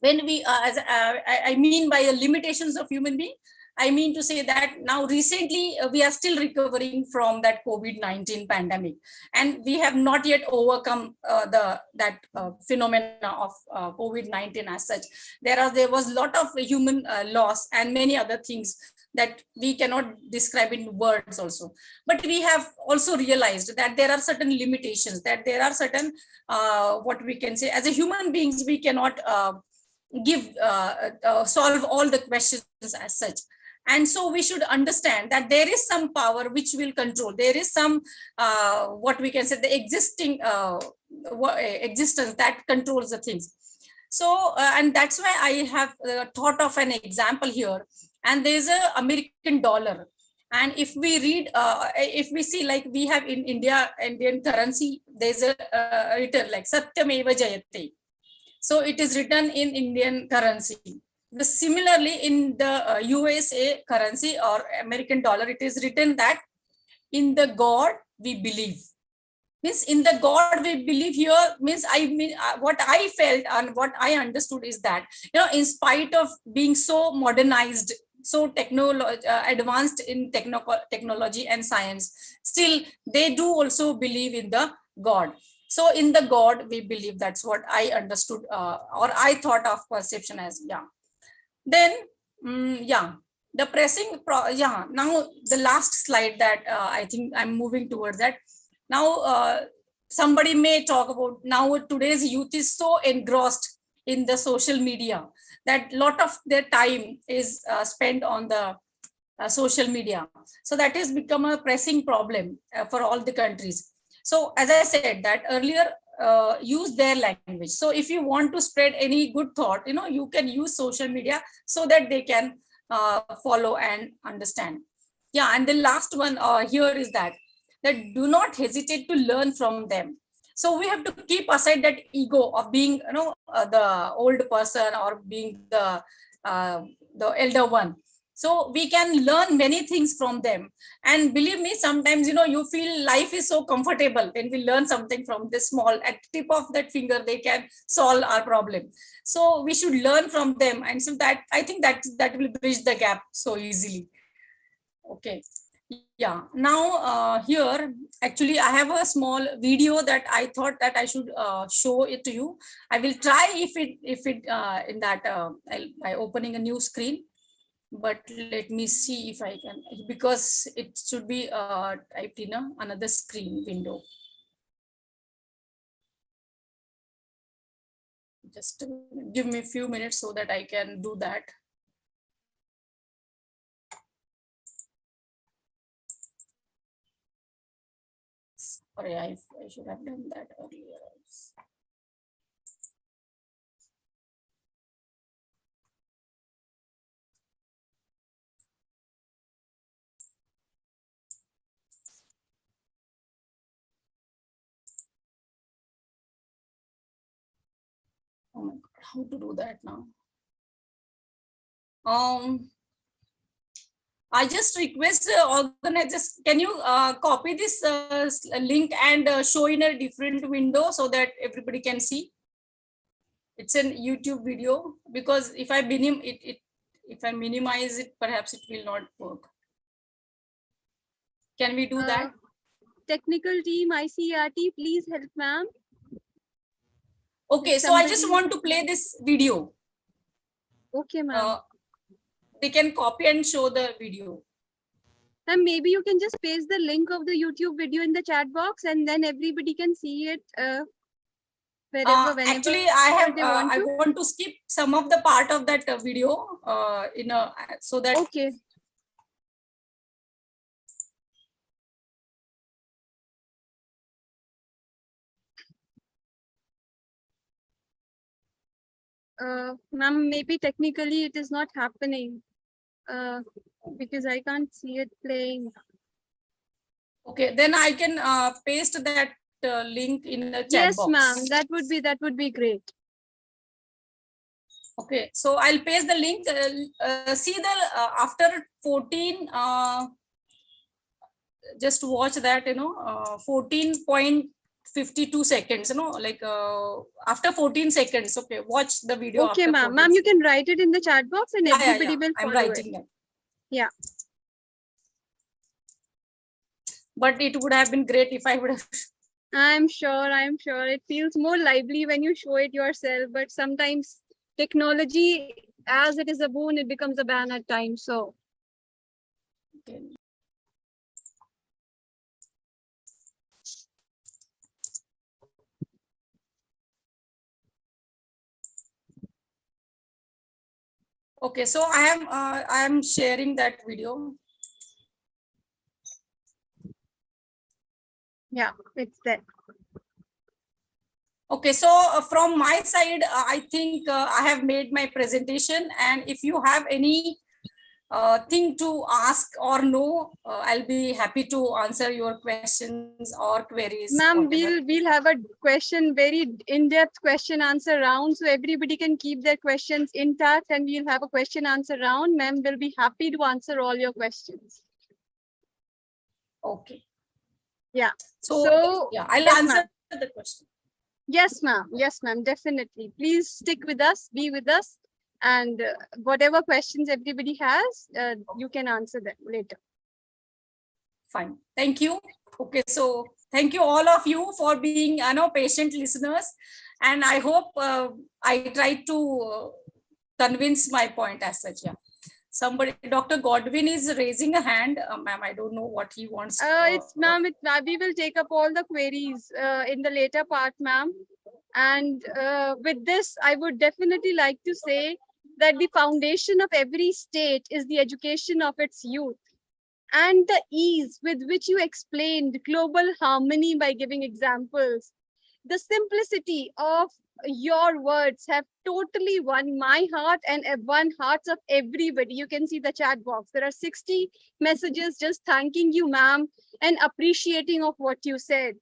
when we as I mean by limitations of human being, I mean to say that now recently we are still recovering from that COVID-19 pandemic, and we have not yet overcome that phenomena of COVID-19 as such. There was a lot of human loss and many other things that we cannot describe in words also. But we have also realized that there are certain limitations, that there are certain what we can say, as a human beings we cannot solve all the questions as such. And so we should understand that there is some power which will control, there is some what we can say, the existing existence that controls the things. So and that's why I have thought of an example here. And there's a American dollar, and if we read if we see, like we have in Indian currency, there's a written like Satyameva Jayate. So it is written in Indian currency. Similarly, in the USA currency or American dollar, it is written that in the God we believe. Means in the God we believe here means, I mean, what I felt and what I understood is that, in spite of being so modernized, so advanced in technology and science, still they do also believe in the God. So in the God we believe. That's what I understood or I thought of perception as. Yeah. Then yeah, the now the last slide that I think I'm moving towards that. Now somebody may talk about, now today's youth is so engrossed in the social media that lot of their time is spent on the social media. So that has become a pressing problem for all the countries. So as I said that earlier, use their language. So if you want to spread any good thought, you can use social media so that they can follow and understand. Yeah, and the last one here is that do not hesitate to learn from them. So we have to keep aside that ego of being, the old person or being the elder one. So we can learn many things from them. And believe me, sometimes, you feel life is so comfortable when we learn something from this small, at tip of that finger, they can solve our problem. So we should learn from them. And so that, I think that will bridge the gap so easily. Okay. Yeah. Now here, actually, I have a small video that I thought that I should show it to you. I will try if it in that by opening a new screen. But let me see if I can, because it should be typed in another screen window. Just give me a few minutes so that I can do that. Sorry, I should have done that earlier. Oh my God, how to do that now? I just request organizers, can you copy this link and show in a different window so that everybody can see? It's a YouTube video, because if I minimize it, perhaps it will not work. Can we do that? Technical team, ICERT, please help, ma'am. Okay, so I just want to play this video. Okay, ma'am. They can copy and show the video. And maybe you can just paste the link of the YouTube video in the chat box, and then everybody can see it whenever actually, they want to. I want to skip some of the part of that video so that. Okay. Ma'am, maybe technically it is not happening because I can't see it playing. Okay, then I can paste that link in the chat box. Yes, ma'am, that would be great. Okay, so I'll paste the link. See the after 14. Just watch that. 14.52 seconds. Like after 14 seconds. Okay, watch the video. Okay, ma'am. Ma'am, you can write it in the chat box, and everybody will follow. I'm writing that. Yeah. But it would have been great if I would have. I'm sure it feels more lively when you show it yourself, but sometimes technology, as it is a boon, it becomes a ban at times. So okay, so I am sharing that video. yeah, it's there. Okay, so from my side, I think I have made my presentation, and if you have any thing to ask or know, I'll be happy to answer your questions or queries. Ma'am, we'll have a very in-depth question answer round, so everybody can keep their questions intact, and we'll have a question answer round. Ma'am will be happy to answer all your questions. Okay. Yeah. So yeah, I'll answer the question. Yes, ma'am. Yes, ma'am. Definitely. Please stick with us, be with us, and whatever questions everybody has, you can answer them later. Fine. Thank you. Okay. So thank you all of you for being patient listeners. And I hope I tried to convince my point as such. Yeah. Somebody, Dr. Godwin is raising a hand. Ma'am, I don't know what he wants. Ma'am, we will take up all the queries in the later part, ma'am. And with this, I would definitely like to say that the foundation of every state is the education of its youth. And the ease with which you explained global harmony by giving examples, the simplicity of your words have totally won my heart and won hearts of everybody. You can see the chat box. There are 60 messages just thanking you, ma'am, and appreciating of what you said.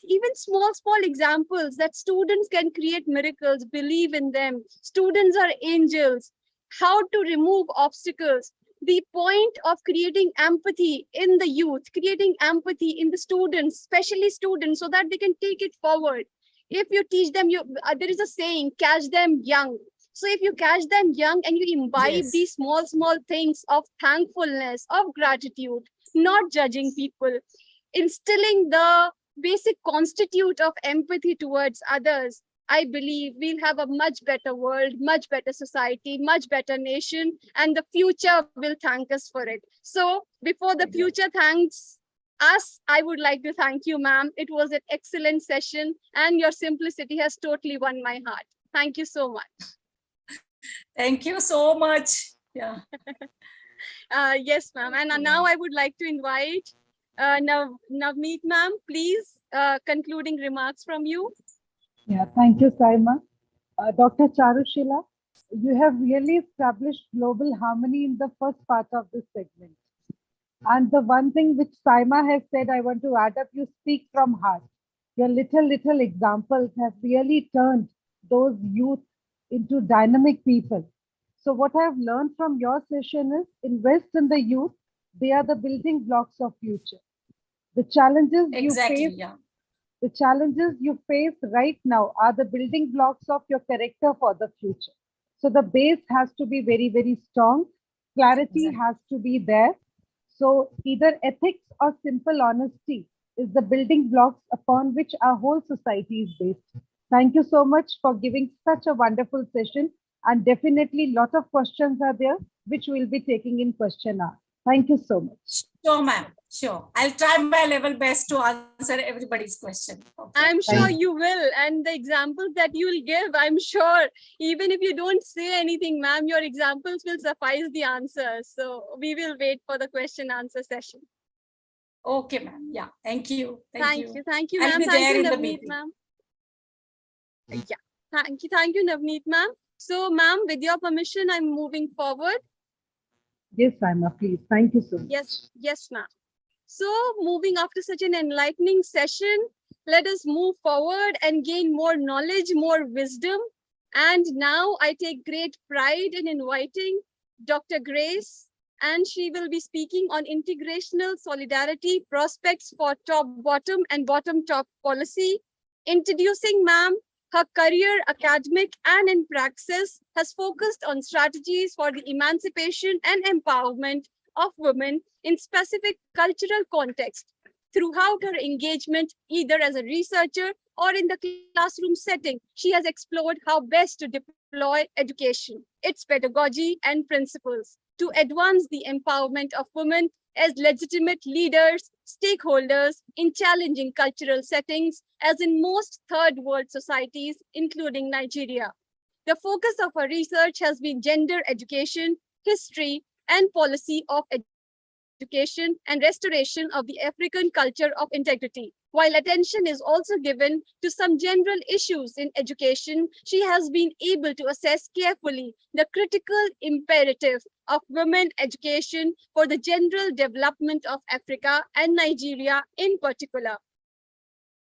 Even small examples that students can create miracles, believe in them. Students are angels. How to remove obstacles. The point of creating empathy in the youth, creating empathy in the students, especially students, so that they can take it forward. If you teach them, there is a saying, catch them young. So if you catch them young and you imbibe these small things of thankfulness, of gratitude, not judging people, instilling the basic constitute of empathy towards others, I believe we'll have a much better world, much better society, much better nation, and the future will thank us for it. So before the future thanks us, I would like to thank you, ma'am. It was an excellent session, and your simplicity has totally won my heart. Thank you so much. Thank you so much. Yeah. Yes, ma'am. And now I would like to invite Navneet, ma'am, please, concluding remarks from you. Yeah, thank you, Saima. Dr. Charusheela, you have really established global harmony in the first part of this segment. And the one thing which Saima has said, I want to add up, you speak from heart. Your little examples have really turned those youth into dynamic people. So what I've learned from your session is invest in the youth. They are the building blocks of future. The challenges you Exactly. face, Yeah. the challenges you face right now are the building blocks of your character for the future. So the base has to be very, very strong. Clarity Exactly. has to be there. So either ethics or simple honesty is the building blocks upon which our whole society is based. Thank you so much for giving such a wonderful session. And definitely lot of questions are there, which we'll be taking in question hour. Thank you so much. Sure, ma'am. Sure. I'll try my level best to answer everybody's question. Okay. I'm sure Thank you will. And the examples that you will give, I'm sure, even if you don't say anything, ma'am, your examples will suffice the answers. So we will wait for the question answer session. Okay, ma'am. Yeah. Thank you. Thank you. Thank you, I'll ma'am. be Thank there you, in the Navneet, meeting. ma'am. Yeah. Thank you, Navneet, ma'am. So, ma'am, with your permission, I'm moving forward. Yes, Saima, please. Thank you so much. Yes, ma'am. So, moving after such an enlightening session, let us move forward and gain more knowledge, more wisdom. And now I take great pride in inviting Dr. Grace, and she will be speaking on integrational solidarity prospects for top-bottom and bottom-top policy. Introducing ma'am, her career, academic and in praxis, has focused on strategies for the emancipation and empowerment of women in specific cultural context. Throughout her engagement, either as a researcher or in the classroom setting, she has explored how best to deploy education, its pedagogy and principles to advance the empowerment of women as legitimate leaders, stakeholders in challenging cultural settings, as in most third world societies, including Nigeria. The focus of her research has been gender education, history, and policy of education and restoration of the African culture of integrity. While attention is also given to some general issues in education, she has been able to assess carefully the critical imperative of women education for the general development of Africa and Nigeria in particular,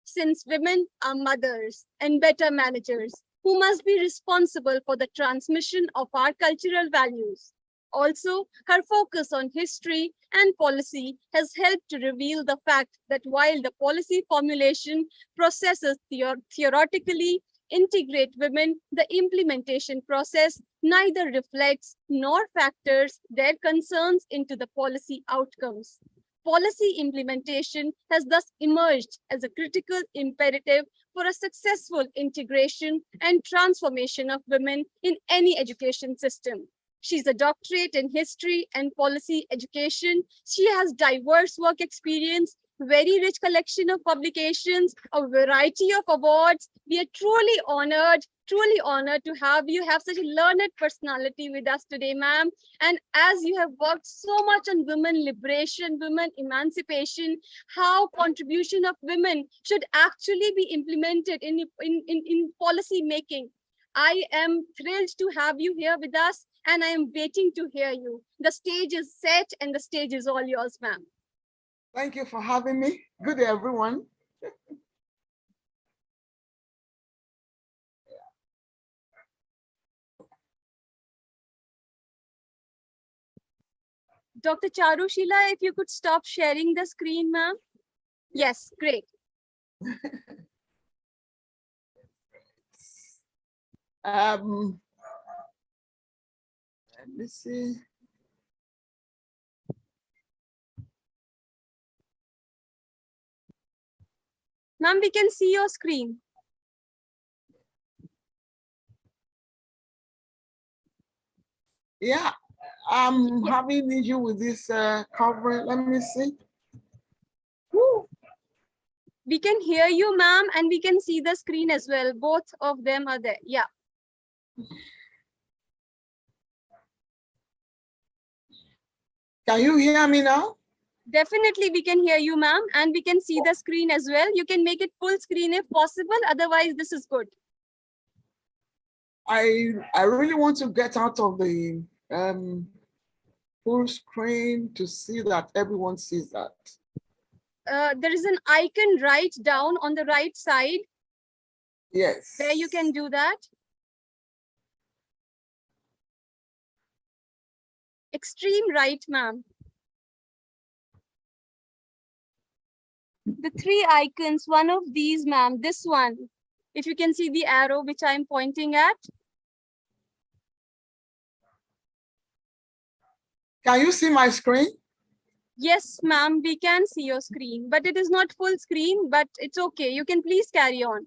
since women are mothers and better managers who must be responsible for the transmission of our cultural values. Also, her focus on history and policy has helped to reveal the fact that while the policy formulation processes theoretically integrate women, the implementation process neither reflects nor factors their concerns into the policy outcomes. Policy implementation has thus emerged as a critical imperative for a successful integration and transformation of women in any education system. She's a doctorate in history and policy education. She has diverse work experience, very rich collection of publications, a variety of awards. We are truly honored to have you have such a learned personality with us today, ma'am. And as you have worked so much on women liberation, women emancipation, how contribution of women should actually be implemented in policy making. I am thrilled to have you here with us, and I am waiting to hear you. The stage is set and the stage is all yours, ma'am. Thank you for having me. Good day, everyone. Dr. Charusheela, if you could stop sharing the screen, ma'am. Yes, great. Let me see. Ma'am, we can see your screen. Yeah, I'm having issue with this covering. Let me see. Woo. We can hear you, ma'am, and we can see the screen as well. Both of them are there. Yeah. Can you hear me now? Definitely, we can hear you, ma'am, and we can see the screen as well. You can make it full screen if possible. Otherwise, this is good. I really want to get out of the full screen to see that everyone sees that. There is an icon right down on the right side. Yes. Where you can do that. Extreme right, ma'am. The three icons, one of these, ma'am, this one. If you can see the arrow which I'm pointing at. Can you see my screen? Yes, ma'am, we can see your screen, but it is not full screen, but it's okay. You can please carry on.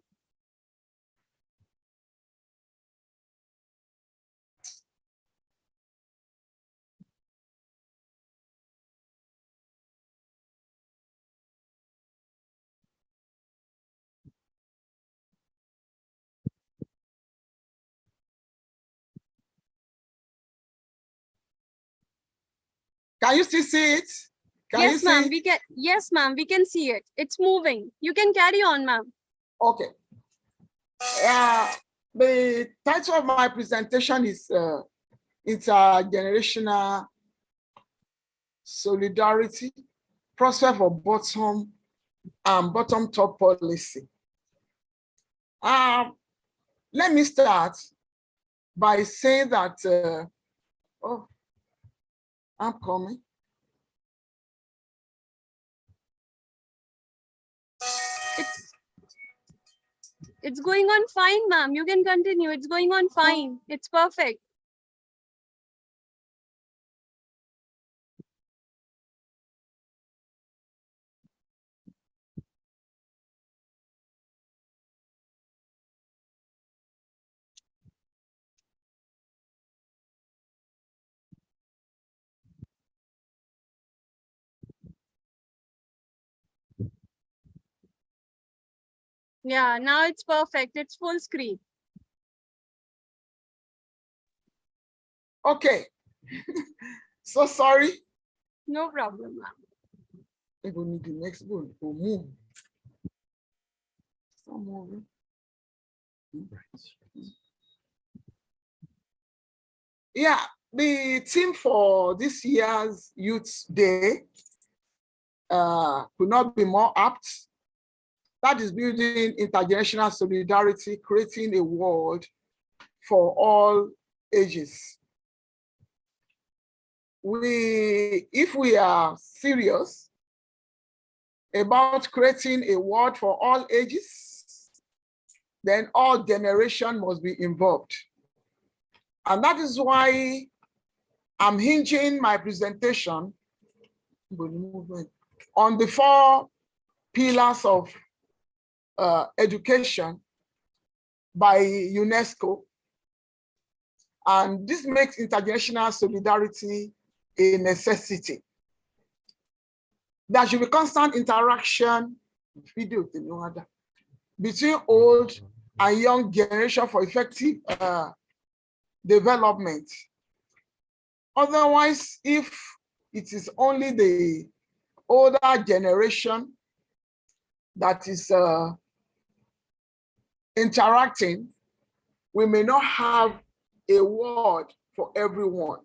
Can you still see it? Can you Yes, ma'am, see? yes, ma'am, we can see it. It's moving. You can carry on, ma'am. Okay. The title of my presentation is Intergenerational Solidarity, Prospect for Bottom and Bottom Top Policy. Let me start by saying that, oh, I'm coming. It's going on fine, ma'am. You can continue. It's going on fine. It's perfect. Yeah, now it's perfect. It's full screen. Okay. So sorry. No problem, ma'am. I will need the next one to move. Stop moving. Yeah, the theme for this year's Youth Day could not be more apt. That is building intergenerational solidarity, creating a world for all ages. If we are serious about creating a world for all ages, then all generations must be involved. And that is why I'm hinging my presentation on the 4 pillars of education by UNESCO. And this makes intergenerational solidarity a necessity. There should be constant interaction between old and young generation for effective development. Otherwise, if it is only the older generation that is interacting, we may not have a word for everyone.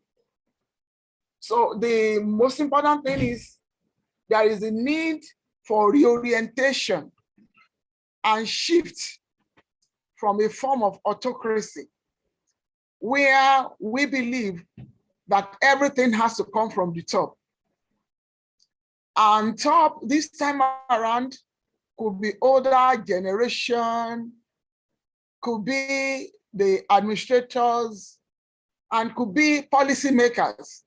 So the most important thing is there is a need for reorientation and shift from a form of autocracy where we believe that everything has to come from the top. And top this time around could be older generation, could be the administrators, and could be policymakers.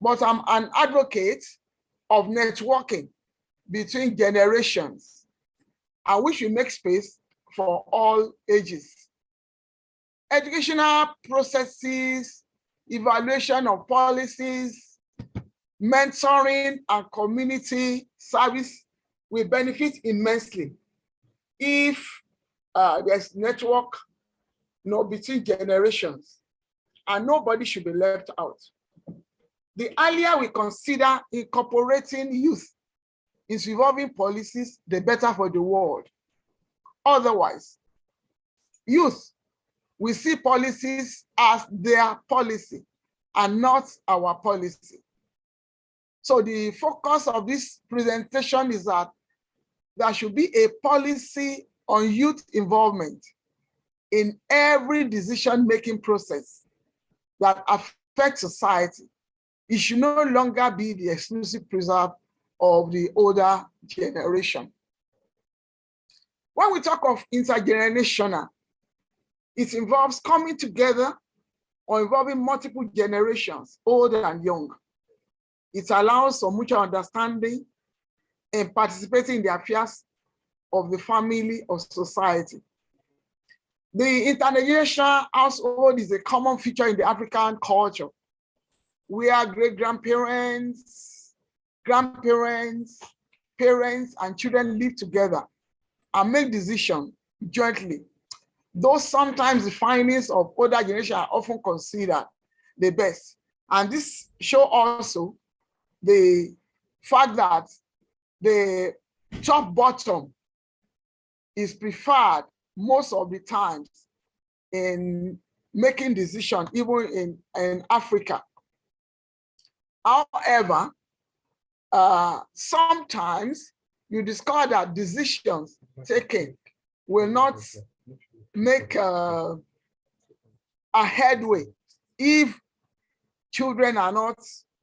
But I'm an advocate of networking between generations, and we should make space for all ages. Educational processes, evaluation of policies, mentoring and community service will benefit immensely if there's network between generations, and nobody should be left out. The earlier we consider incorporating youth into evolving policies, the better for the world. Otherwise, youth will see policies as their policy and not our policy. So the focus of this presentation is that there should be a policy on youth involvement in every decision-making process that affects society, it should no longer be the exclusive preserve of the older generation. When we talk of intergenerational, it involves coming together or involving multiple generations, old and young. It allows for mutual understanding and participating in the affairs of the family or society. The intergenerational household is a common feature in the African culture, where great-grandparents, grandparents, parents, and children live together and make decisions jointly. Though sometimes the findings of older generation are often considered the best. And this shows also the fact that the top-bottom is preferred most of the times in making decisions, even in Africa. However, sometimes you discover that decisions taken will not make a headway if children are not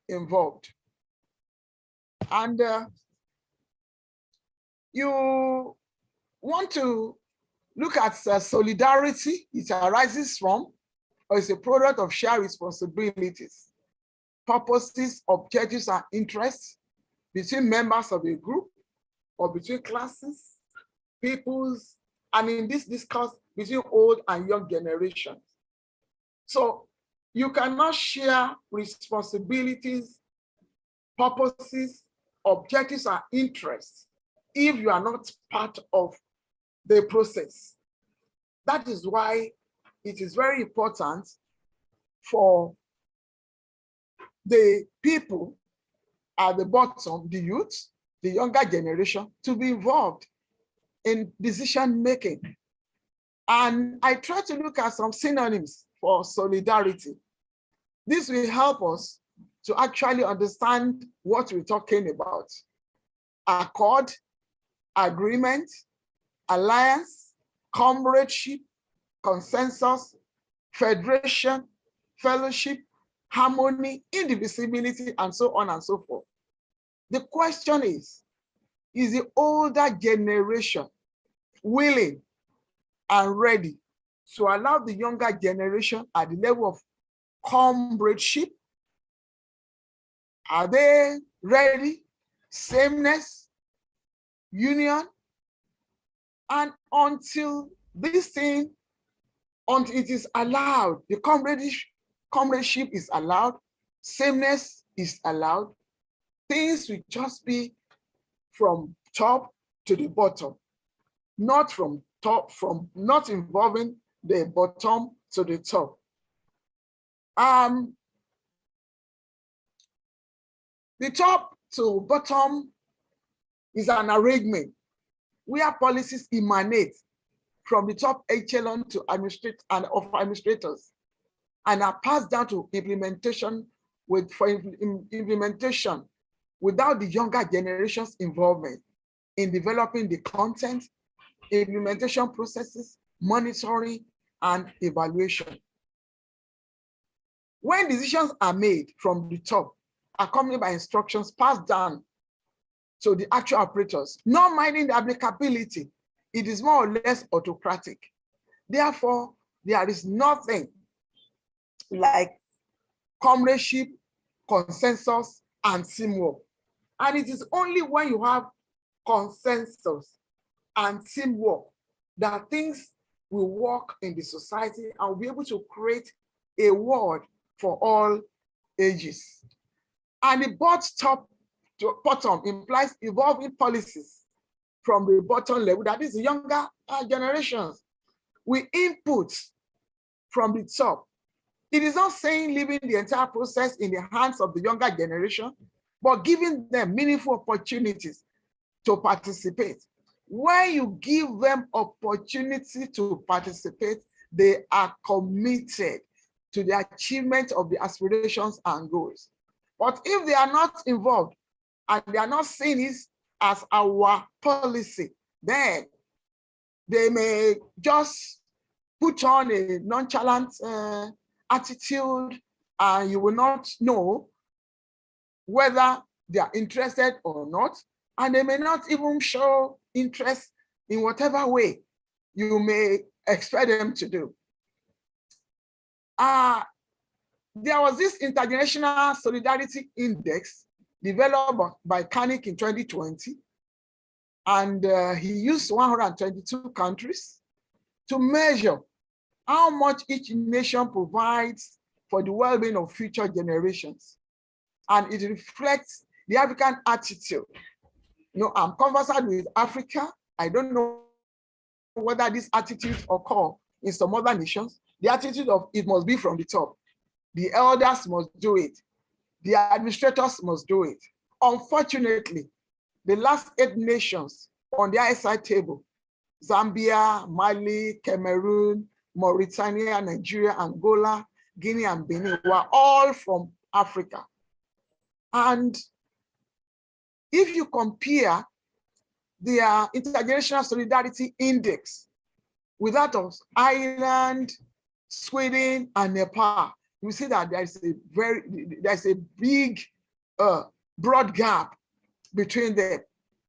involved. And you want to look at solidarity. It arises from, or is a product of shared responsibilities, purposes, objectives, and interests between members of a group or between classes, peoples, and in this discourse between old and young generations. So you cannot share responsibilities, purposes, objectives, and interests if you are not part of the process. That is why it is very important for the people at the bottom, the youth, the younger generation, to be involved in decision making. And I try to look at some synonyms for solidarity. This will help us to actually understand what we're talking about. Accord, agreement, alliance, comradeship, consensus, federation, fellowship, harmony, indivisibility, and so on and so forth. The question is the older generation willing and ready to allow the younger generation at the level of comradeship? Are they ready? Sameness, union? And until this thing, until it is allowed, the comradeship is allowed, sameness is allowed, things will just be from top to the bottom, not from top, not involving the bottom to the top. The top to bottom is an arrangement where policies emanate from the top echelon to administrators and are passed down to implementation implementation without the younger generation's involvement in developing the content, implementation processes, monitoring, and evaluation. When decisions are made from the top, accompanied by instructions passed down to the actual operators, not minding the applicability, it is more or less autocratic. Therefore, there is nothing like comradeship, consensus, and teamwork. And it is only when you have consensus and teamwork that things will work in the society and will be able to create a world for all ages. And the top to bottom implies evolving policies from the bottom level, that is the younger generations, with input from the top. It is not saying leaving the entire process in the hands of the younger generation, but giving them meaningful opportunities to participate. When you give them opportunity to participate, they are committed to the achievement of the aspirations and goals. But if they are not involved and they are not seeing this as our policy, then they may just put on a nonchalant attitude, and you will not know whether they are interested or not, and they may not even show interest in whatever way you may expect them to do. There was this Intergenerational Solidarity Index developed by Keynote in 2020, and he used 122 countries to measure how much each nation provides for the well-being of future generations. And it reflects the African attitude. You know, I'm conversant with Africa. I don't know whether this attitude occur in some other nations. The attitude of it must be from the top. The elders must do it. The administrators must do it. Unfortunately, the last 8 nations on the ICERT table, Zambia, Mali, Cameroon, Mauritania, Nigeria, Angola, Guinea, and Benin, were all from Africa. And if you compare their Intergenerational Solidarity Index with that of Ireland, Sweden, and Nepal, you see that there's a big, broad gap between them.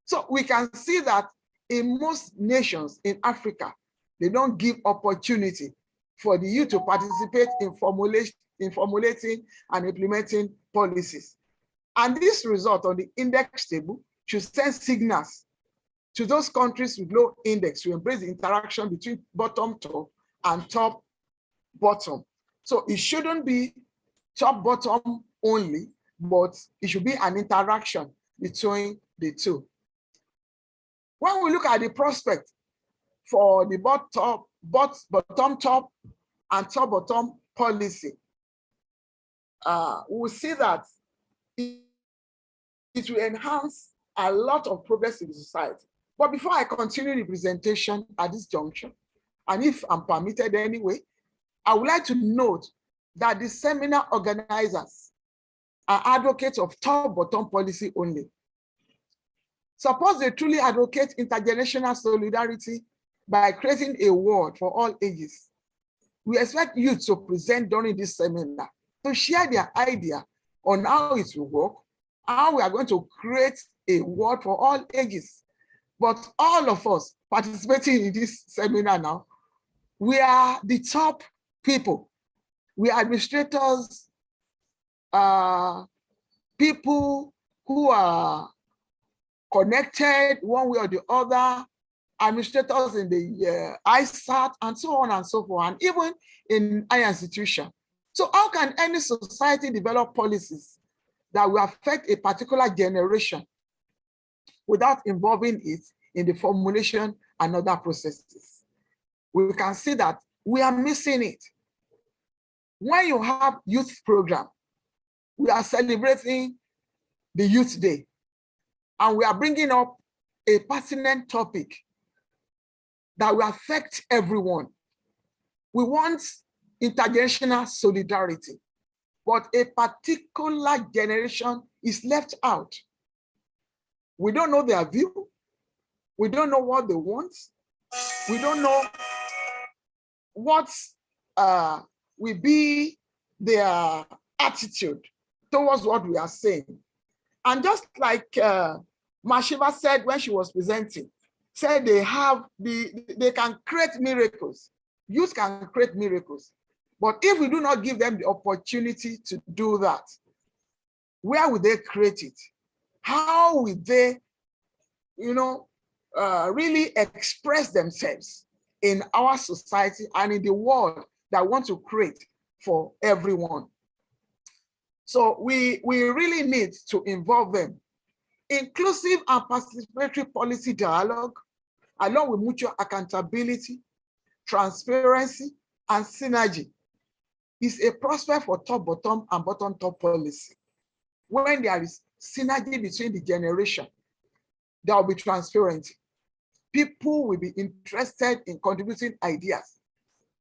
So we can see that in most nations in Africa, they don't give opportunity for the youth to participate in formulating and implementing policies. And this result on the index table should send signals to those countries with low index to embrace the interaction between bottom-top and top-bottom. So it shouldn't be top-bottom only, but it should be an interaction between the two. When we look at the prospect for the bottom-top and top-bottom policy, we'll see that it will enhance a lot of progress in the society. But before I continue the presentation at this junction, and if I'm permitted anyway, I would like to note that the seminar organizers are advocates of top-bottom policy only. Suppose they truly advocate intergenerational solidarity by creating a word for all ages. We expect youth to present during this seminar to share their idea on how it will work, how we are going to create a word for all ages. But all of us participating in this seminar now, we are the top people. We are administrators, people who are connected one way or the other, administrators in the ICERT, and so on and so forth, and even in higher institutions. So how can any society develop policies that will affect a particular generation without involving it in the formulation and other processes? We can see that we are missing it. When you have youth program, we are celebrating the Youth Day, and we are bringing up a pertinent topic that will affect everyone. We want intergenerational solidarity, but a particular generation is left out. We don't know their view. We don't know what they want. We don't know what will be their attitude towards what we are saying. And just like Mashiva said when she was presenting, said they can create miracles. Youth can create miracles. But if we do not give them the opportunity to do that, where will they create it? How will they, really express themselves in our society and in the world that want to create for everyone? So we really need to involve them. Inclusive and participatory policy dialogue, along with mutual accountability, transparency, and synergy, is a prospect for top-bottom and bottom-top policy. When there is synergy between the generation, there will be transparency. People will be interested in contributing ideas,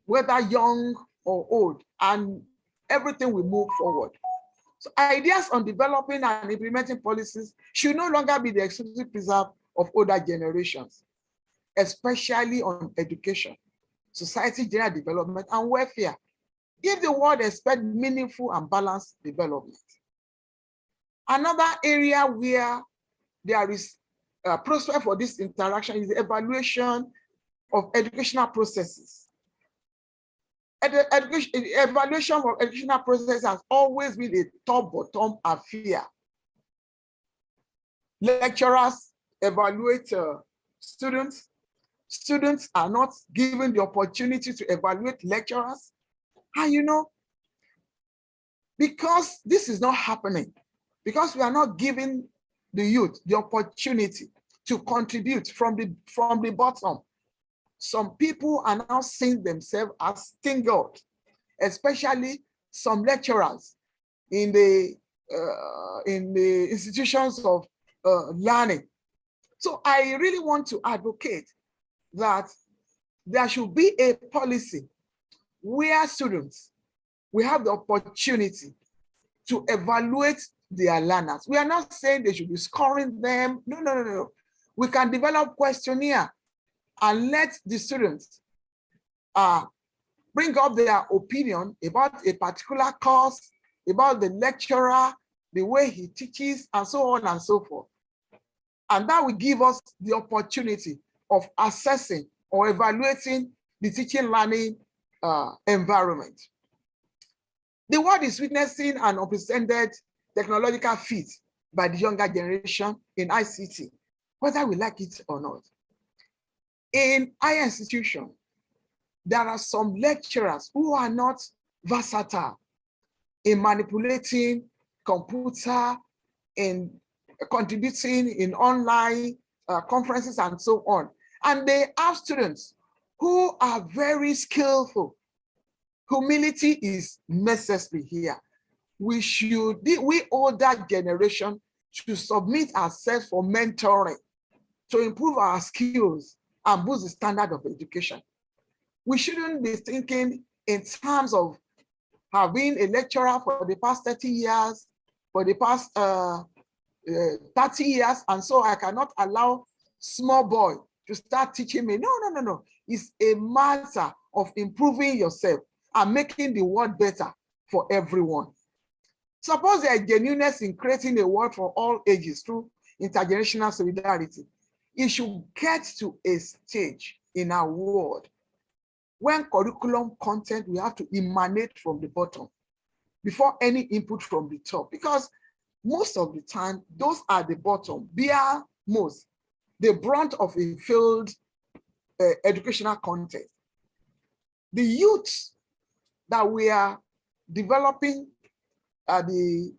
whether young or old, and everything will move forward. So ideas on developing and implementing policies should no longer be the exclusive preserve of older generations. especially on education, society general development, and welfare, if the world expects meaningful and balanced development. Another area where there is a prospect for this interaction is the evaluation of educational processes. Evaluation of educational processes has always been a top-bottom affair. Lecturers evaluate students. Students are not given the opportunity to evaluate lecturers. And you know, because this is not happening, because we are not giving the youth the opportunity to contribute from the bottom, some people are now seeing themselves as stingled, especially some lecturers in the institutions of learning. So I really want to advocate that there should be a policy where students will have the opportunity to evaluate their learners. We are not saying they should be scoring them. No. We can develop questionnaire and let the students bring up their opinion about a particular course, about the lecturer, the way he teaches, and so on and so forth. And that will give us the opportunity of assessing or evaluating the teaching learning environment. The world is witnessing an unprecedented technological feat by the younger generation in ICT, whether we like it or not. In higher institutions, there are some lecturers who are not versatile in manipulating computer, in contributing in online conferences and so on. And they have students who are very skillful. Humility is necessary here. We older generation should submit ourselves for mentoring to improve our skills and boost the standard of education. We shouldn't be thinking in terms of having a lecturer for the past 30 years, for the past 30 years, and so I cannot allow small boy to start teaching me. No. It's a matter of improving yourself and making the world better for everyone. Suppose there is genuineness in creating a world for all ages through intergenerational solidarity. It should get to a stage in our world when curriculum content will have to emanate from the bottom before any input from the top, because most of the time, those at the bottom bear most the brunt of a failed educational content. The youth that we are developing the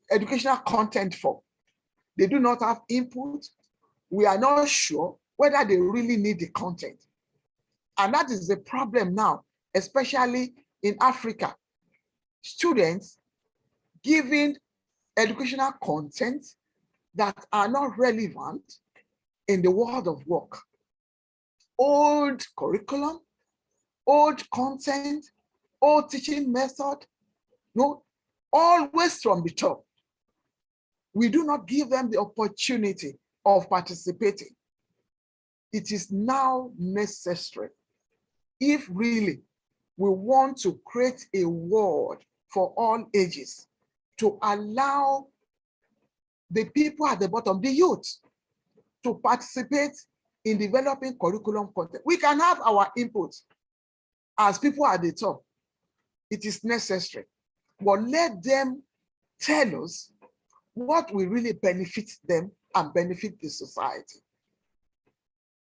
educational content for, they do not have input. We are not sure whether they really need the content. And that is the problem now, especially in Africa. Students giving educational content that are not relevant in the world of work. Old curriculum, old content, old teaching method, no, always from the top. We do not give them the opportunity of participating. It is now necessary, if really we want to create a world for all ages, to allow the people at the bottom, the youth, to participate in developing curriculum content. We can have our input as people at the top. It is necessary, but let them tell us what will really benefit them and benefit the society.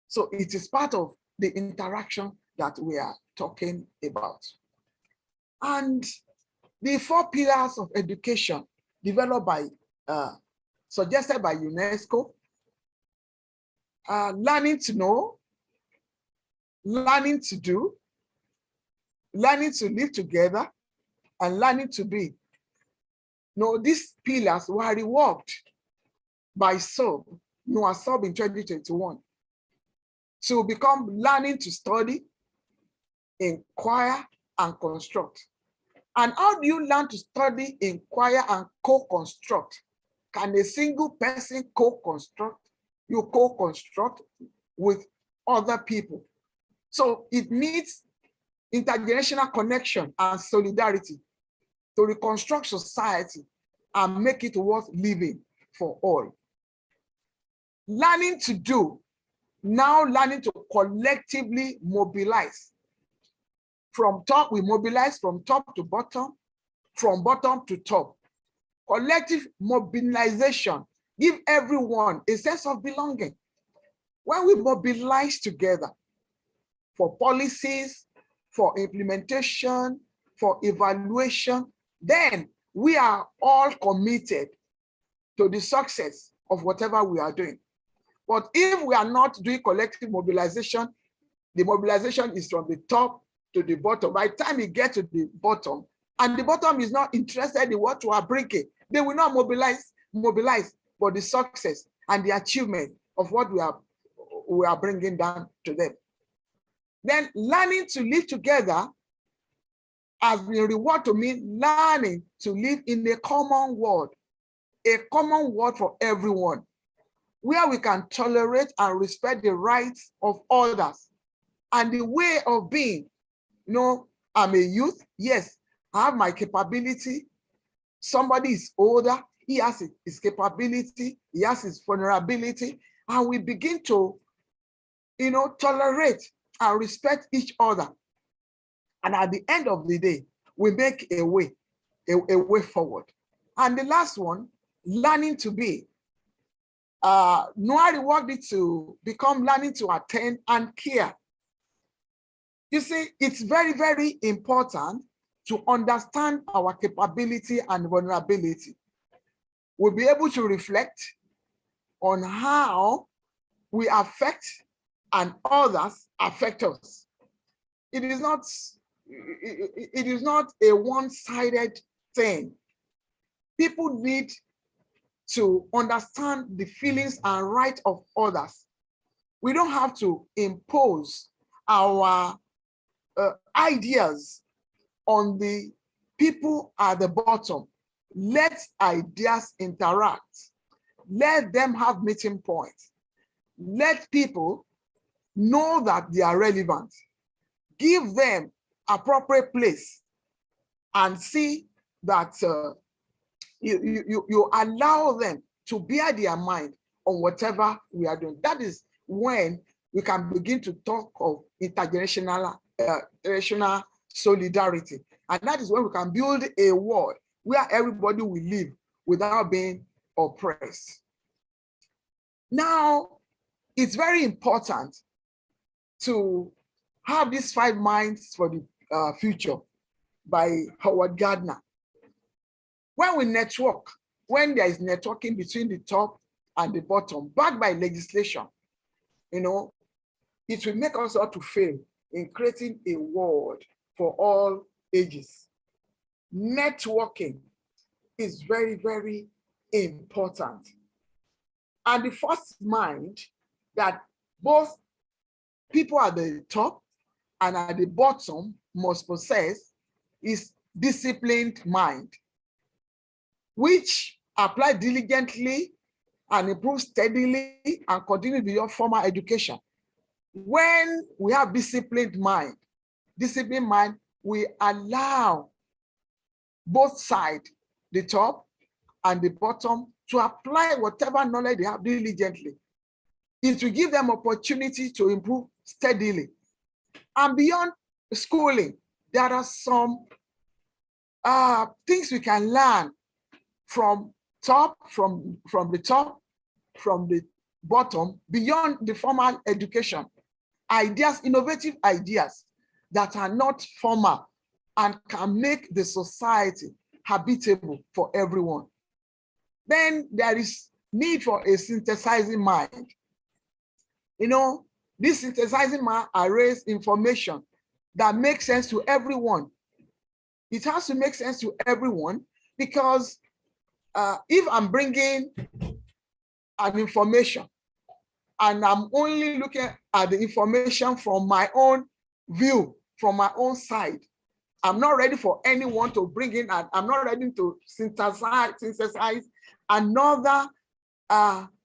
So it is part of the interaction that we are talking about. And the 4 pillars of education developed by, suggested by UNESCO, learning to know, learning to do, learning to live together, and learning to be. No, these pillars were reworked by Noah Sub in 2021 to become learning to study, inquire, and construct. And how do you learn to study, inquire, and co-construct? Can a single person co-construct? You co-construct with other people. So it needs intergenerational connection and solidarity to reconstruct society and make it worth living for all. Learning to do, now learning to collectively mobilize. From top, we mobilize from top to bottom, from bottom to top. Collective mobilization give everyone a sense of belonging. When we mobilize together for policies, for implementation, for evaluation, then we are all committed to the success of whatever we are doing. But if we are not doing collective mobilization, the mobilization is from the top to the bottom. By the time you get to the bottom, and the bottom is not interested in what you are bringing, they will not mobilize for the success and the achievement of what we are bringing down to them. Then learning to live together has been reward to me, learning to live in a common world for everyone, where we can tolerate and respect the rights of others and the way of being. You know, I'm a youth, yes, I have my capability. Somebody is older, he has his capability, he has his vulnerability, and we begin to, tolerate and respect each other. And at the end of the day, we make a way forward. And the last one, learning to be. Noah rewarded it to become learning to attend and care. You see, it's very, very important to understand our capability and vulnerability. We'll be able to reflect on how we affect and others affect us. It is not a one-sided thing. People need to understand the feelings and rights of others. We don't have to impose our ideas on the people at the bottom. Let ideas interact. Let them have meeting points. Let people know that they are relevant. Give them appropriate place and see that you allow them to bear their mind on whatever we are doing. That is when we can begin to talk of intergenerational solidarity. And that is when we can build a world where everybody will live without being oppressed. Now, it's very important to have these 5 minds for the future by Howard Gardner. When we network, when there is networking between the top and the bottom, backed by legislation, it will make us all to fail in creating a world for all ages. Networking is very, very important. And the first mind that both people at the top and at the bottom must possess is disciplined mind, which apply diligently and improve steadily and continue beyond formal education. When we have disciplined mind, we allow both sides, the top and the bottom, to apply whatever knowledge they have diligently. It will give them opportunity to improve steadily. And beyond schooling, there are some things we can learn from the top, from the bottom, beyond the formal education. Ideas, innovative ideas that are not formal and can make the society habitable for everyone. Then there is need for a synthesizing mind. This synthesizing mind arrays information that makes sense to everyone. It has to make sense to everyone because if I'm bringing an information and I'm only looking at the information from my own view, from my own side, I'm not ready for anyone to bring in, and I'm not ready to synthesize another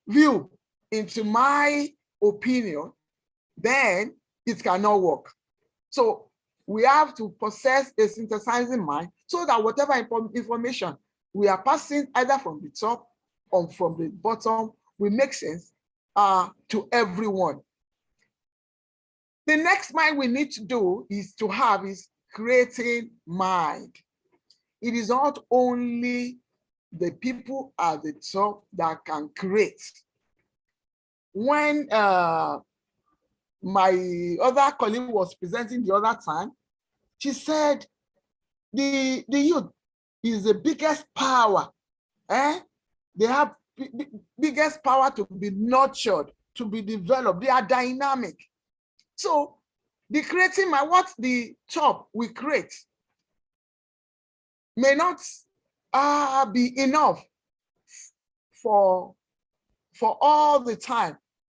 view into my opinion. then it cannot work. So we have to possess a synthesizing mind so that whatever information we are passing either from the top or from the bottom will make sense to everyone. The next mind we need to do is creating mind. It is not only the people at the top that can create. When my other colleague was presenting the other time, she said the youth is the biggest power. They have biggest power to be nurtured, to be developed. They are dynamic. So the creating mind, what the top we create may not be enough for all the time.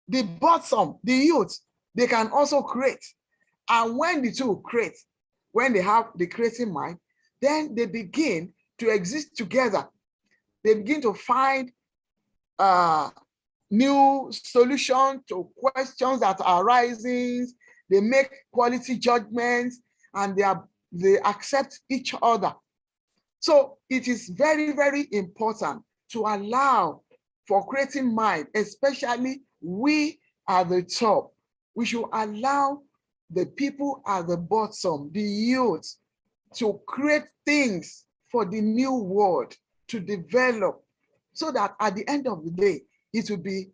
The bottom, the youth, they can also create. And when the two create, when they have the creating mind, then they begin to exist together. They begin to find new solutions to questions that are arising. They make quality judgments, and they accept each other. So it is very, very important to allow for creating mind, especially we at the top. We should allow the people at the bottom, the youth, to create things for the new world, to develop, so that at the end of the day, it will be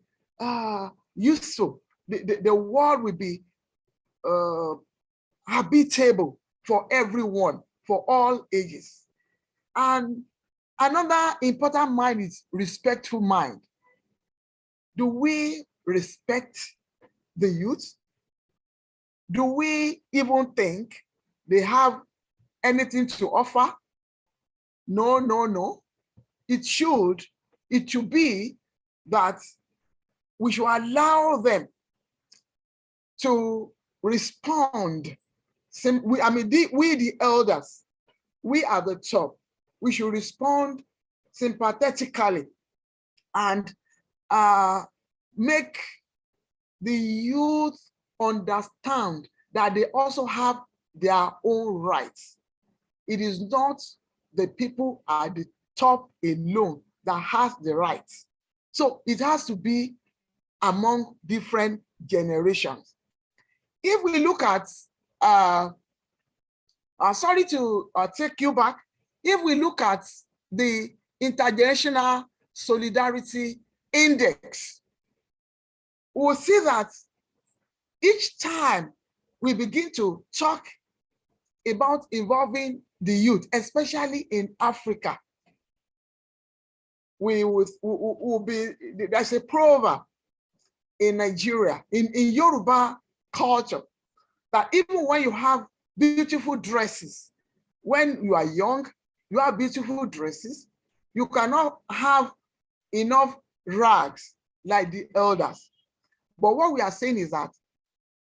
useful. The world will be habitable for everyone, for all ages. And another important mind is respectful mind. Do we respect the youth? Do we even think they have anything to offer? No, no, no. It should be that we should allow them to respond. We the elders, we are the top. We should respond sympathetically and make the youth understand that they also have their own rights. It is not the people at the top alone that has the rights. So it has to be among different generations. If we look at, sorry to take you back, if we look at the Intergenerational Solidarity Index, we'll see that each time we begin to talk about involving the youth, especially in Africa, there's a proverb in Nigeria, in Yoruba culture, that even when you have beautiful dresses, when you are young, you have beautiful dresses, you cannot have enough rags like the elders. But what we are saying is that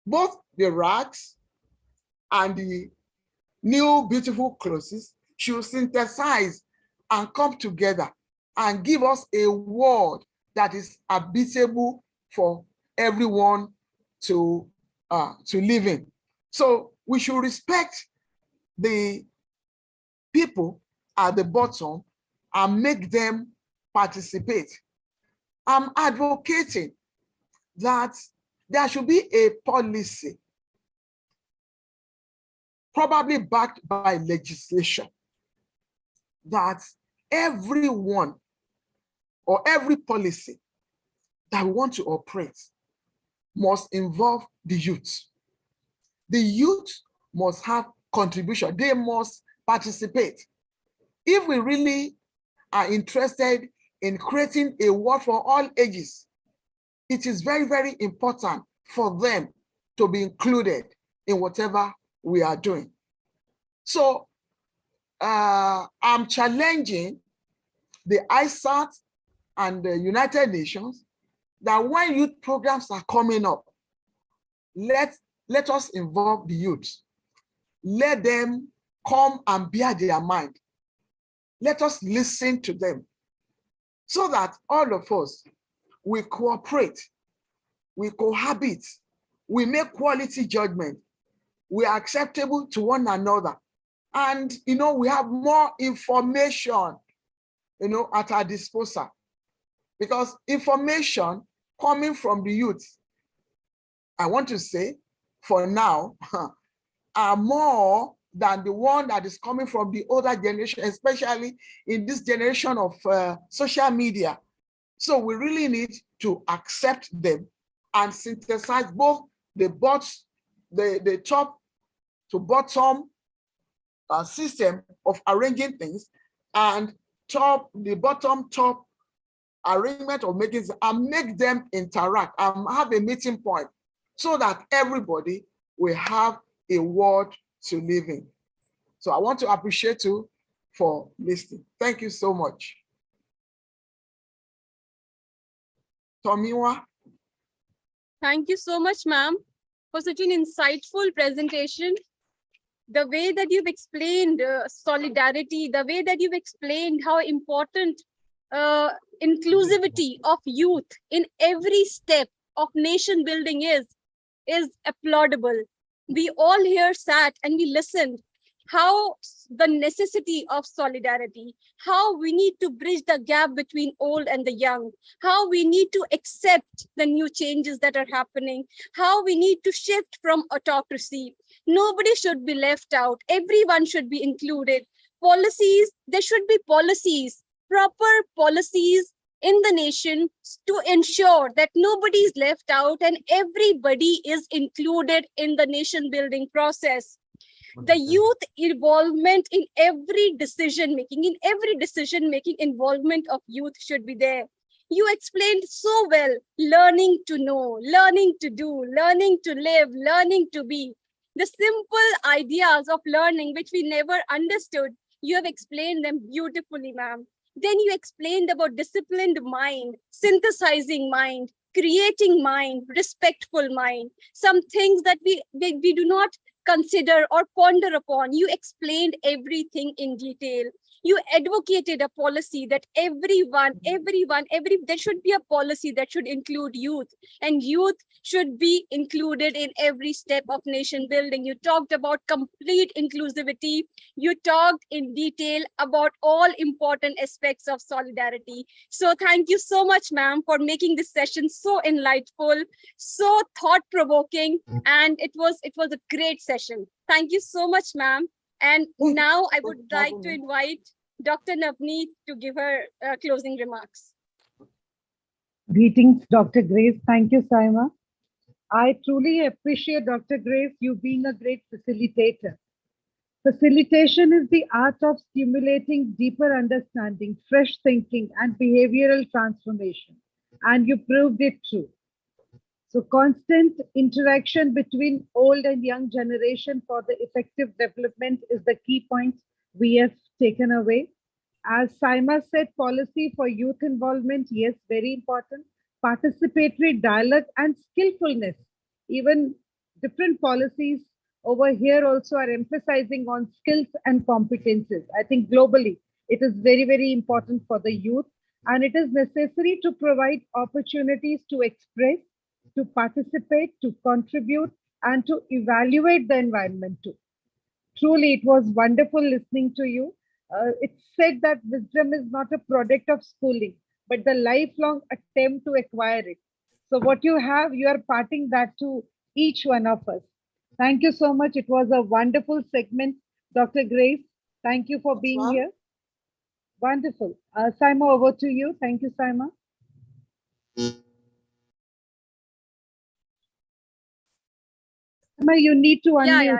both the rags and the new beautiful clothes should synthesize and come together and give us a world that is habitable for everyone to live in. So we should respect the people at the bottom and make them participate. I'm advocating that there should be a policy, probably backed by legislation, that everyone or every policy that we want to operate must involve the youth. The youth must have contribution. They must participate. If we really are interested in creating a world for all ages, it is very, very important for them to be included in whatever we are doing. So I'm challenging the ICERT and the United Nations that when youth programs are coming up, let us involve the youth. Let them come and bear their mind. Let us listen to them so that all of us, we cooperate, we cohabit, we make quality judgment, we are acceptable to one another, and we have more information at our disposal, because information coming from the youth, I want to say for now, are more than the one that is coming from the older generation, especially in this generation of social media. So we really need to accept them and synthesize both the top to bottom system of arranging things and the bottom top arrangement of making, and make them interact and have a meeting point so that everybody will have a word to live in. So I want to appreciate you for listening. Thank you so much. Tomiwa. Thank you so much, ma'am, for such an insightful presentation. The way that you've explained solidarity, the way that you've explained how important inclusivity of youth in every step of nation building is applaudable. We all here sat and we listened how the necessity of solidarity, how we need to bridge the gap between old and the young, how we need to accept the new changes that are happening, how we need to shift from autocracy. Nobody should be left out. Everyone should be included. Policies, there should be policies, proper policies in the nation to ensure that nobody is left out and everybody is included in the nation building process. The youth involvement in every decision making, involvement of youth should be there. You explained so well, learning to know, learning to do, learning to live, learning to be. The simple ideas of learning, which we never understood, you have explained them beautifully, ma'am. Then you explained about disciplined mind, synthesizing mind, creating mind, respectful mind, some things that we do not consider or ponder upon. You explained everything in detail. You advocated a policy that there should be a policy that should include youth, and youth should be included in every step of nation building. You talked about complete inclusivity. You talked in detail about all important aspects of solidarity. So thank you so much, ma'am, for making this session so enlightful, so thought-provoking, and it was a great session. Thank you so much, ma'am. And now I would like to invite Dr. Navneet to give her closing remarks. Greetings, Dr. Grace. Thank you, Saima. I truly appreciate, Dr. Grace, you being a great facilitator. Facilitation is the art of stimulating deeper understanding, fresh thinking, and behavioral transformation. And you proved it true. So constant interaction between old and young generation for the effective development is the key point we have taken away. As Saima said, policy for youth involvement, yes, very important. Participatory dialogue and skillfulness. Even different policies over here also are emphasizing on skills and competences. I think globally, it is very, very important for the youth, and it is necessary to provide opportunities to express, to participate, to contribute, and to evaluate the environment too. Truly, it was wonderful listening to you. It's said that wisdom is not a product of schooling, but the lifelong attempt to acquire it. So what you have, you are imparting that to each one of us. Thank you so much. It was a wonderful segment, Dr. Grace. Thank you for being here. Wonderful. Saima, over to you. Thank you, Saima. You need to unmute.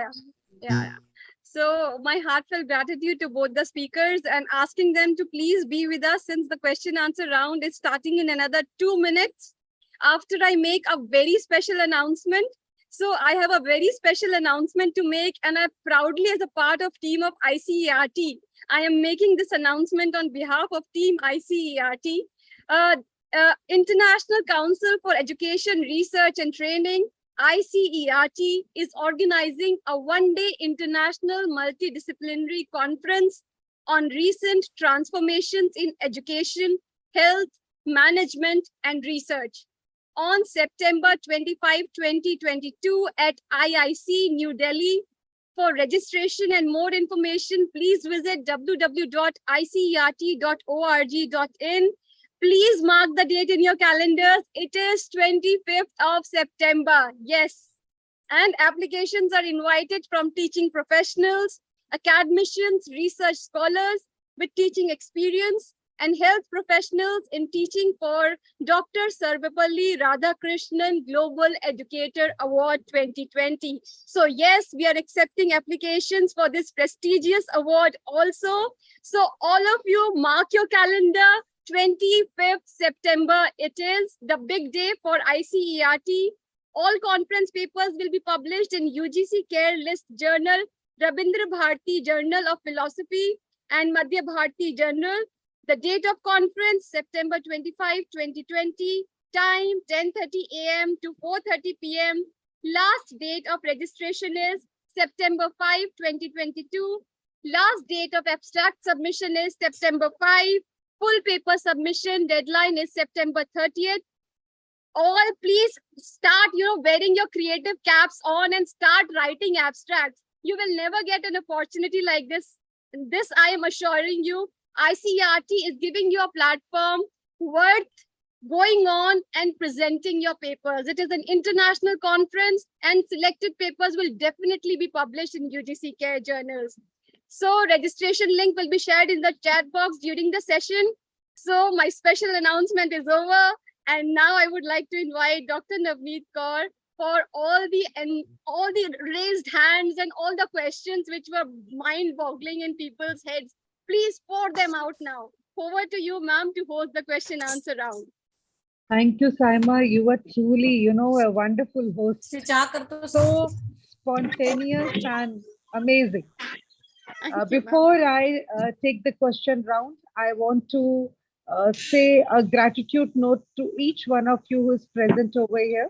Yeah. So my heartfelt gratitude to both the speakers and asking them to please be with us since the question answer round is starting in another 2 minutes after I make a very special announcement. So I have a very special announcement to make, and I proudly, as a part of team of ICERT, I am making this announcement on behalf of team ICERT. International Council for Education, Research and Training, ICERT, is organizing a one-day international multidisciplinary conference on recent transformations in education, health, management, and research. on September 25, 2022 at IIC New Delhi. For registration and more information, please visit www.icert.org.in. Please mark the date in your calendars. It is 25th of September. Yes. And applications are invited from teaching professionals, academicians, research scholars with teaching experience, and health professionals in teaching for Dr. Sarvepalli Radhakrishnan Global Educator Award 2020. So yes, we are accepting applications for this prestigious award also. So all of you mark your calendar, 25th September, it is the big day for ICERT. All conference papers will be published in UGC Care List Journal, Rabindra Bharati Journal of Philosophy, and Madhya Bharati Journal. The date of conference, September 25, 2020. Time, 10:30 a.m. to 4:30 p.m. Last date of registration is September 5, 2022. Last date of abstract submission is September 5. Full paper submission deadline is September 30th. All please start, wearing your creative caps on and start writing abstracts. You will never get an opportunity like this. This I am assuring you. ICERT is giving you a platform worth going on and presenting your papers. It is an international conference and selected papers will definitely be published in UGC Care journals. So registration link will be shared in the chat box during the session. So my special announcement is over. And now I would like to invite Dr. Navneet Kaur for all the raised hands and all the questions which were mind-boggling in people's heads. Please pour them out now. Over to you, ma'am, to host the question answer round. Thank you, Saima. You were truly, a wonderful host. So spontaneous and amazing. Before I take the question round, I want to say a gratitude note to each one of you who is present over here.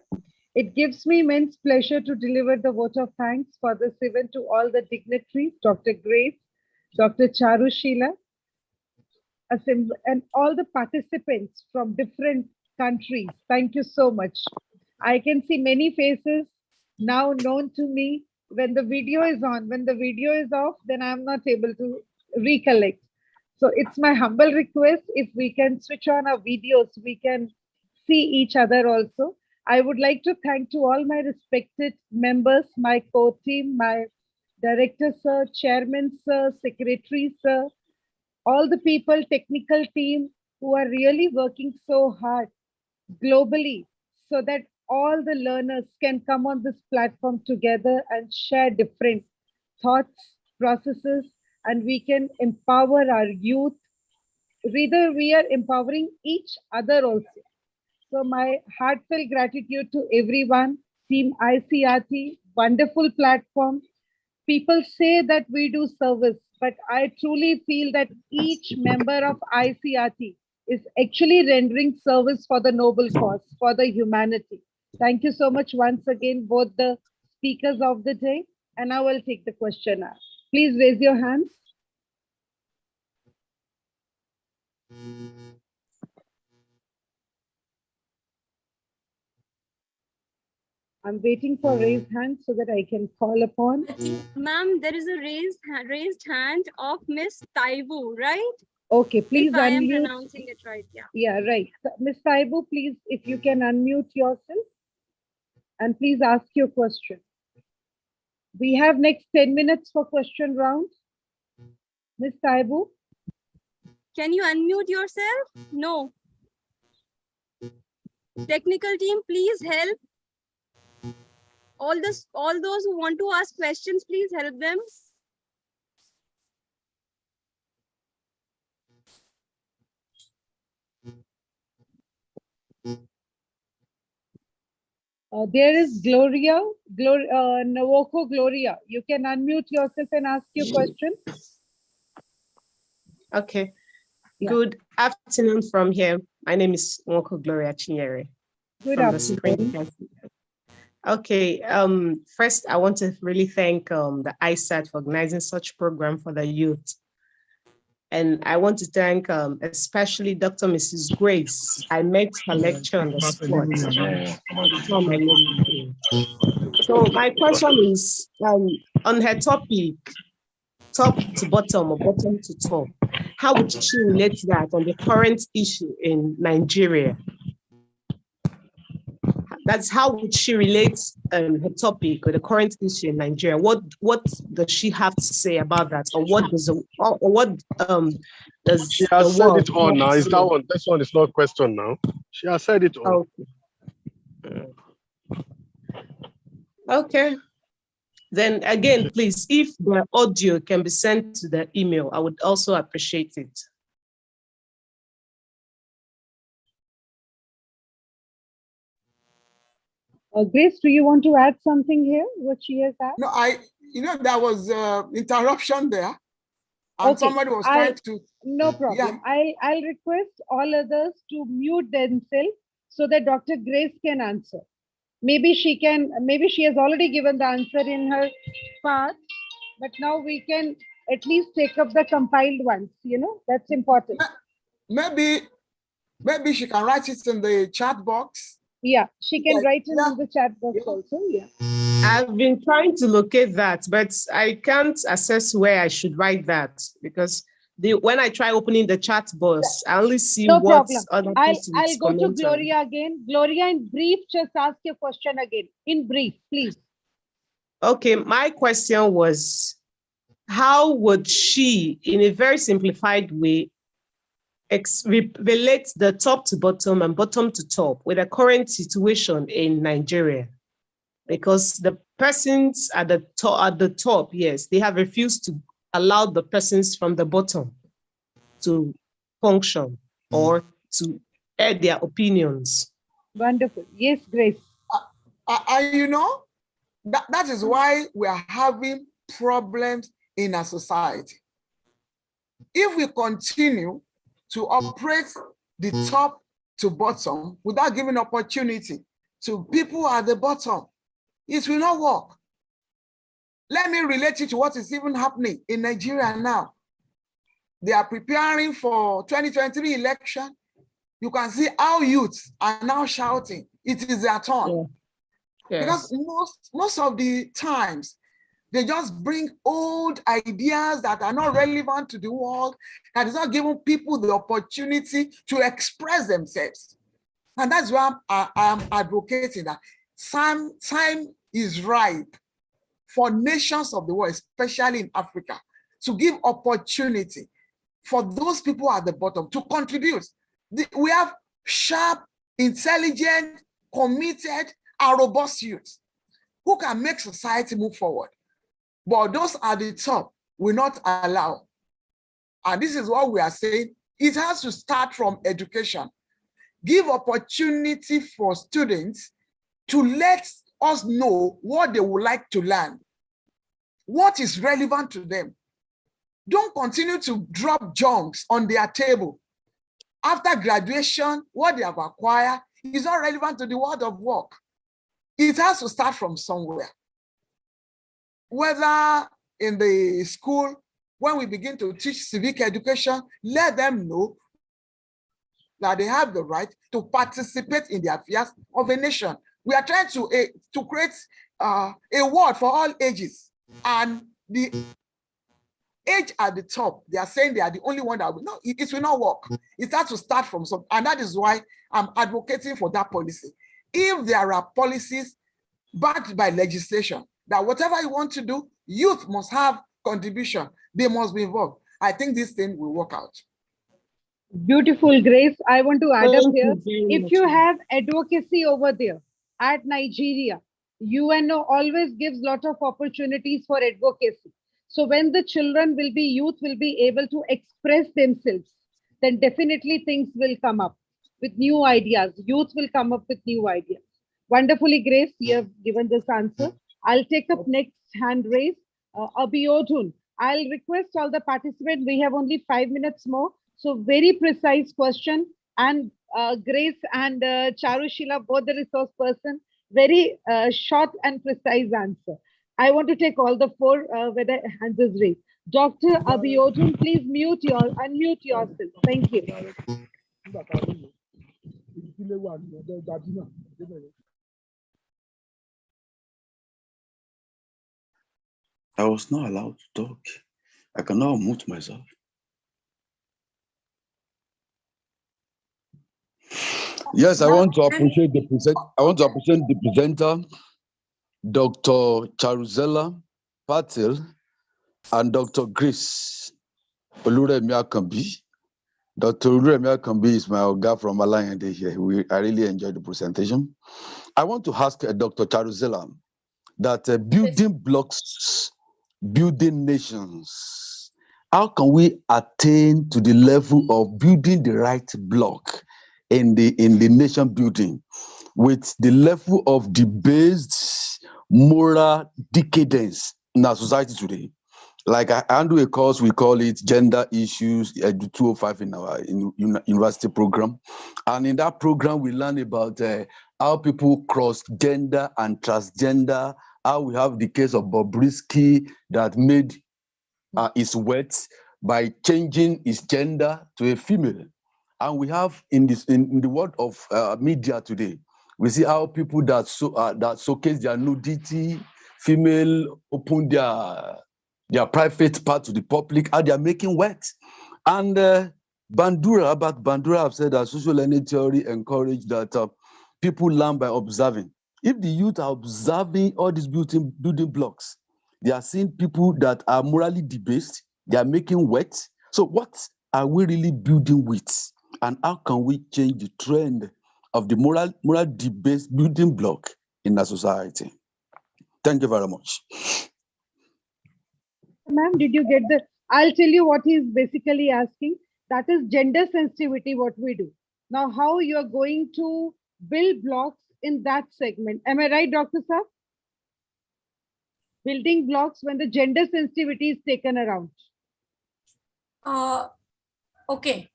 It gives me immense pleasure to deliver the vote of thanks for this event to all the dignitaries, Dr. Grace, Dr. Charusheela, and all the participants from different countries. Thank you so much. I can see many faces now known to me. When the video is on, when the video is off, then I'm not able to recollect. So it's my humble request, if we can switch on our videos, we can see each other also. I would like to thank to all my respected members, my core team, my director, sir, chairman, sir, secretary, sir, all the people, technical team who are really working so hard globally so that all the learners can come on this platform together and share different thoughts, processes, and we can empower our youth. Rather, we are empowering each other also. So my heartfelt gratitude to everyone, Team ICRT, wonderful platform. People say that we do service, but I truly feel that each member of ICRT is actually rendering service for the noble cause, for the humanity. Thank you so much once again, both the speakers of the day, and I will take the question now. Please raise your hands. I'm waiting for raised hands so that I can call upon. Ma'am, there is a raised hand of Miss Taibu, right? Okay, please if I am unmute. pronouncing it right, yeah. Yeah, right. Miss Taibu, please, if you can unmute yourself and please ask your question. We have next 10 minutes for question round. Miss Taibu. Can you unmute yourself? No. Technical team, please help. All those who want to ask questions, please help them. There is Novoko Gloria. You can unmute yourself and ask your question. Okay. Yeah. Good afternoon from here. My name is Nwoko Gloria Chinyere. Good from afternoon. the Spring. Okay. First, I want to really thank the ICERT for organizing such program for the youth. And I want to thank especially Dr. Mrs. Grace. I met her lecture on the spot. It's on my notes. So my question is on her topic, top to bottom or bottom to top, how would she relate that on the current issue in Nigeria? That's how would she relate her topic or the current issue in Nigeria? What does she have to say about that, or what does does she has said it all now? Is that one? This one is not a question now. She has said it all. Okay. Okay. Then again, please, if the audio can be sent to the email, I would also appreciate it. Grace, do you want to add something here? What she has asked? No, there was interruption there, and Okay, somebody was trying to. No problem. I'll request all others to mute themselves so that Dr. Grace can answer. Maybe she has already given the answer in her part, but now we can at least take up the compiled ones, that's important. Maybe she can write it in the chat box. Yeah, she can write it in the chat box also, yeah. I've been trying to locate that, but I can't assess where I should write that because when I try opening the chat box, I only see no what problem. other I'll go to Gloria again. Gloria, in brief, just ask your question again. In brief, please. Okay, my question was, how would she, in a very simplified way, relate the top to bottom and bottom to top with the current situation in Nigeria? Because the persons at the top, yes, they have refused to allow the persons from the bottom to function or to air their opinions. Wonderful. Yes, Grace. That is why we are having problems in our society. If we continue to operate the top to bottom without giving opportunity to people at the bottom, it will not work. Let me relate it to what is even happening in Nigeria now. They are preparing for 2023 election. You can see how youths are now shouting, it is their turn. Yeah. Yes. Because most of the times, they just bring old ideas that are not relevant to the world, that is not giving people the opportunity to express themselves. And that's why I am advocating that time is ripe for nations of the world, especially in Africa, to give opportunity for those people at the bottom to contribute. We have sharp, intelligent, committed, and robust youth who can make society move forward. But those at the top will not allow. And this is what we are saying. It has to start from education. Give opportunity for students to let us know what they would like to learn, what is relevant to them. Don't continue to drop junks on their table. After graduation, what they have acquired is not relevant to the world of work. It has to start from somewhere. Whether in the school, when we begin to teach civic education, let them know that they have the right to participate in the affairs of a nation. We are trying to create a world for all ages. And the age at the top, they are saying they are the only one that will, no, it will not work. It has to start from some, and that is why I'm advocating for that policy. If there are policies backed by legislation, that whatever you want to do, youth must have contribution, they must be involved. I think this thing will work out. Beautiful, Grace. I want to add up here. If you have advocacy over there at Nigeria, UNO always gives lot of opportunities for advocacy. So when the children will be, youth will be able to express themselves, then definitely things will come up with new ideas. Youth will come up with new ideas. Wonderfully, Grace, you have given this answer. I'll take up next hand raise. Abiodun, I'll request all the participants, we have only 5 minutes more. So very precise question, and Grace and Charusheela, both the resource person, very short and precise answer. I want to take all the four where the hands is raised. Dr. Abiodun, please unmute yourself. Thank you. I was not allowed to talk. I cannot mute myself. Yes, I want to appreciate the presenter, Dr. Charusheela Patil, and Dr. Grace Oluremi. Dr. Oluremi is my Oga from Alayande here. I really enjoyed the presentation. I want to ask Dr. Charusheela that building blocks, building nations, how can we attain to the level of building the right block in the nation building with the level of debased moral decadence in our society today? Like I handle a course, we call it gender issues, 205 in our university program. And in that program, we learn about how people cross gender and transgender, how we have the case of Bobrisky that made his wet by changing his gender to a female. And we have in the world of media today, we see how people that showcase their nudity, female open their private part to the public, how they are making wet. And Bandura have said that social learning theory encourage that people learn by observing. If the youth are observing all these building blocks, they are seeing people that are morally debased, they are making wet. So what are we really building with? And how can we change the trend of the moral debased building block in our society? Thank you very much. Ma'am, did you get the? I'll tell you what he's basically asking. That is gender sensitivity, what we do. Now, how you are going to build blocks in that segment. Am I right, Dr. Sir? Building blocks when the gender sensitivity is taken around. Okay.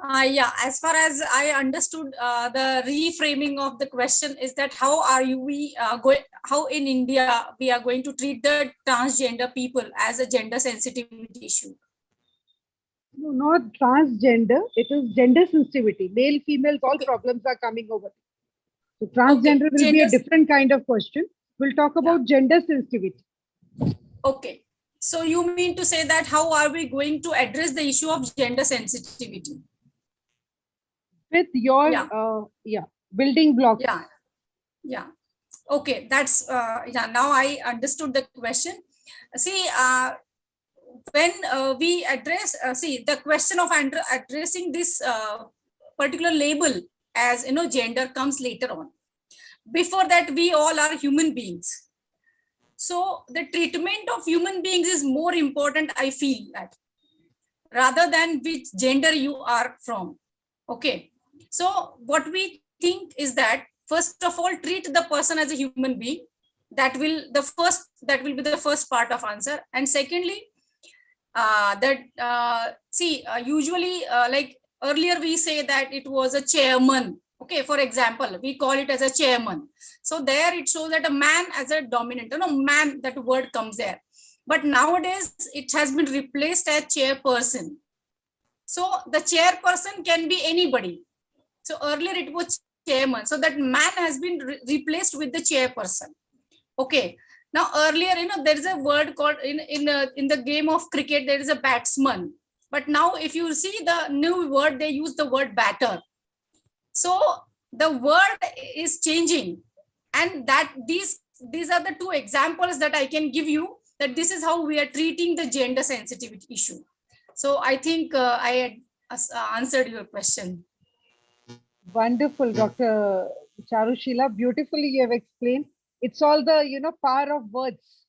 Yeah, as far as I understood, the reframing of the question is that how in India we are going to treat the transgender people as a gender sensitivity issue? No, not transgender. It is gender sensitivity. Male, females, all problems are coming over. So transgender will be a different kind of question. We'll talk about gender sensitivity. Okay. So you mean to say that how are we going to address the issue of gender sensitivity? With your building blocks. Yeah. Okay, that's now I understood the question. See, when we address the question of addressing this particular label as gender comes later on. Before that, we all are human beings. So the treatment of human beings is more important, I feel, that rather than which gender you are from. Okay. So what we think is that first of all, treat the person as a human being. That will be the first part of answer. And secondly, usually like earlier we say that it was a chairman. Okay, for example, we call it as a chairman. So there it shows that a man as a dominant, man, that word comes there. But nowadays it has been replaced as chairperson. So the chairperson can be anybody. So earlier it was chairman. So that man has been replaced with the chairperson. Okay. Now earlier, there is a word called in the game of cricket, there is a batsman. But now if you see the new word, they use the word batter. So the word is changing, and that these are the two examples that I can give you, that this is how we are treating the gender sensitivity issue. So I think I had answered your question. Wonderful, Dr. Charusheela. Beautifully you have explained. It's all the power of words,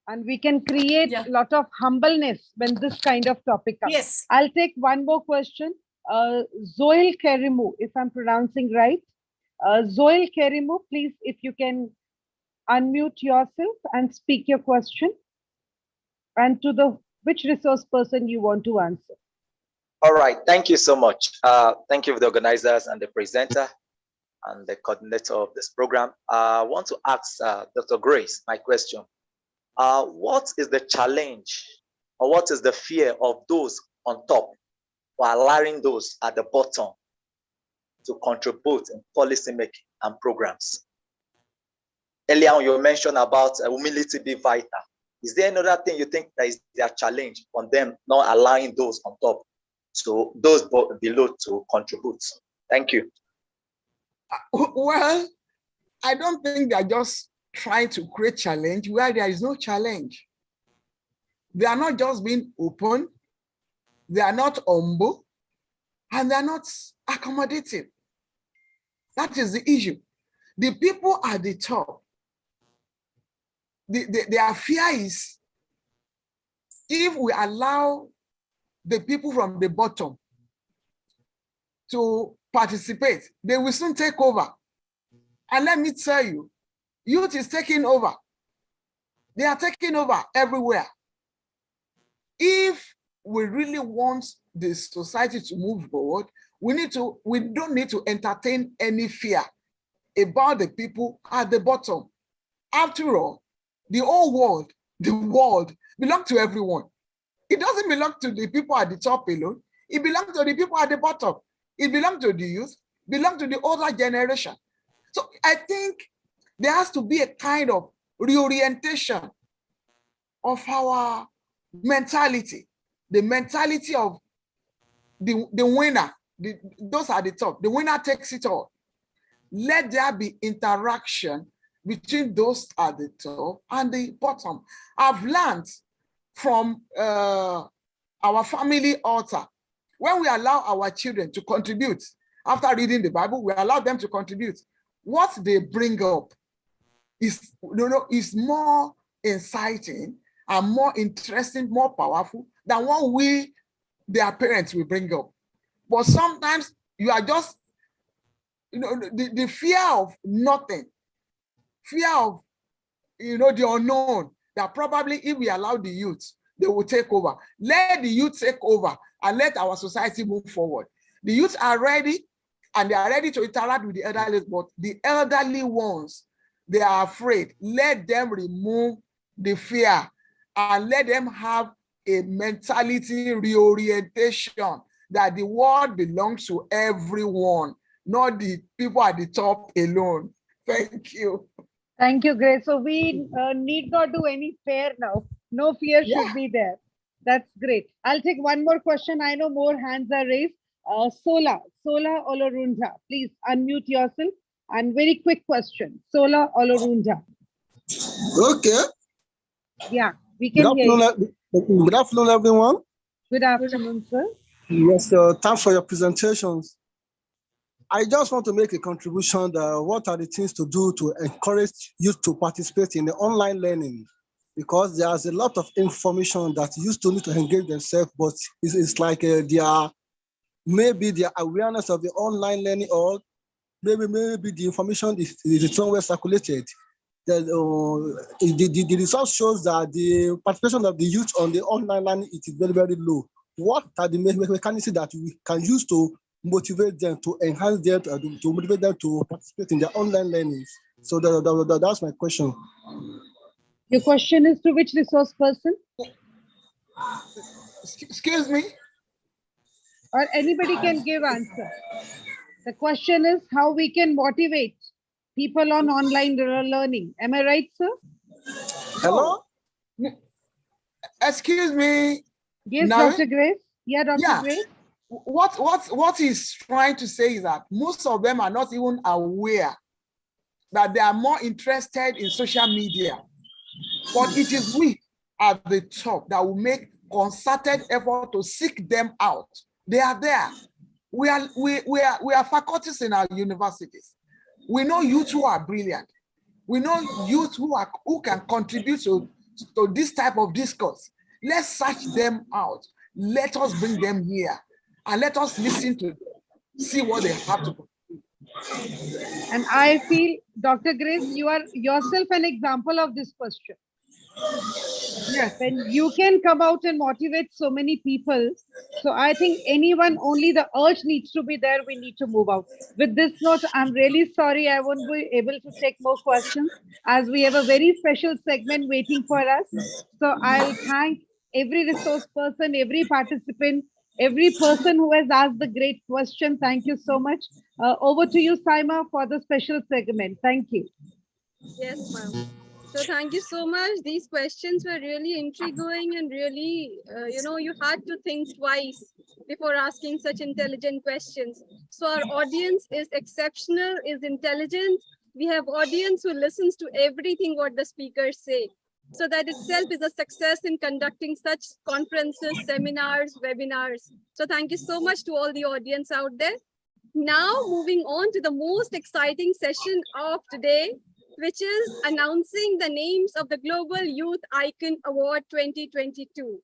and we can create a lot of humbleness when this kind of topic comes. Yes. I'll take one more question. Zoel Kerimu, if I'm pronouncing right. Zoel Kerimu, please, if you can unmute yourself and speak your question, and to which resource person you want to answer. All right, thank you so much. Thank you for the organizers and the presenter and the coordinator of this program. I want to ask Dr. Grace my question. What is the challenge or what is the fear of those on top while allowing those at the bottom to contribute in policy making and programs? Earlier on, you mentioned about humility be vital. Is there another thing you think that is their challenge on them not allowing those on top, so those below to contribute? Thank you. Well, I don't think they're just trying to create challenge where there is no challenge. They are not just being open, they are not humble, and they are not accommodative. That is the issue. The people at the top, their fear is, if we allow the people from the bottom to participate, they will soon take over. And let me tell you, youth is taking over. They are taking over everywhere. If we really want the society to move forward, we don't need to entertain any fear about the people at the bottom. After all, the world belongs to everyone. It doesn't belong to the people at the top alone. It belongs to the people at the bottom. It belongs to the youth, belongs to the older generation. So I think there has to be a kind of reorientation of our mentality, the mentality of the winner, those at the top. The winner takes it all. Let there be interaction between those at the top and the bottom. I've learned from our family altar, when we allow our children to contribute, after reading the Bible, we allow them to contribute. What they bring up is more inciting and more interesting, more powerful than what their parents, will bring up. But sometimes you are just, the fear of nothing, fear of, the unknown, that probably if we allow the youth, they will take over. Let the youth take over and let our society move forward. The youth are ready and they are ready to interact with the elderly, but the elderly ones, they are afraid. Let them remove the fear and let them have a mentality reorientation that the world belongs to everyone, not the people at the top alone. Thank you. Thank you, Grace. So we need not do any fear now. No fear should be there. That's great. I'll take one more question. I know more hands are raised. Sola Olorunja, please unmute yourself. And very quick question. Sola Olorunja. Okay. Yeah, we can hear you. Good afternoon, everyone. Good afternoon, sir. Yes, thanks for your presentations. I just want to make a contribution that what are the things to do to encourage youth to participate in the online learning? Because there's a lot of information that used to need to engage themselves, but it's like maybe their awareness of the online learning, or maybe the information is somewhere circulated. The result shows that the participation of the youth on the online learning is very, very low. What are the mechanisms that we can use to motivate them, to enhance them, to motivate them to participate in their online learning? So that's my question. Your question is to which resource person? Excuse me? Or anybody can give answer. The question is how we can motivate people on online learning. Am I right, sir? Hello? Excuse me. Yes, Dr. Grace. Yeah, Dr. Grace. What he's trying to say is that most of them are not even aware that they are more interested in social media. But it is we at the top that will make concerted effort to seek them out. They are there. We are faculties in our universities. We know youth who are brilliant. We know youth who can contribute to this type of discourse. Let's search them out. Let us bring them here and let us listen to them, see what they have to contribute. And I feel, Dr. Grace, you are yourself an example of this question. Yes, and you can come out and motivate so many people. So I think anyone, only the urge needs to be there. We need to move out. With this note, I'm really sorry I won't be able to take more questions as we have a very special segment waiting for us. So I'll thank every resource person, every participant, every person who has asked the great question. Thank you so much. Over to you, Saima, for the special segment. Thank you. Yes, ma'am. So thank you so much. These questions were really intriguing and really, you had to think twice before asking such intelligent questions. So our audience is exceptional, is intelligent. We have audience who listens to everything what the speakers say. So that itself is a success in conducting such conferences, seminars, webinars. So thank you so much to all the audience out there. Now moving on to the most exciting session of today, which is announcing the names of the Global Youth Icon Award 2022.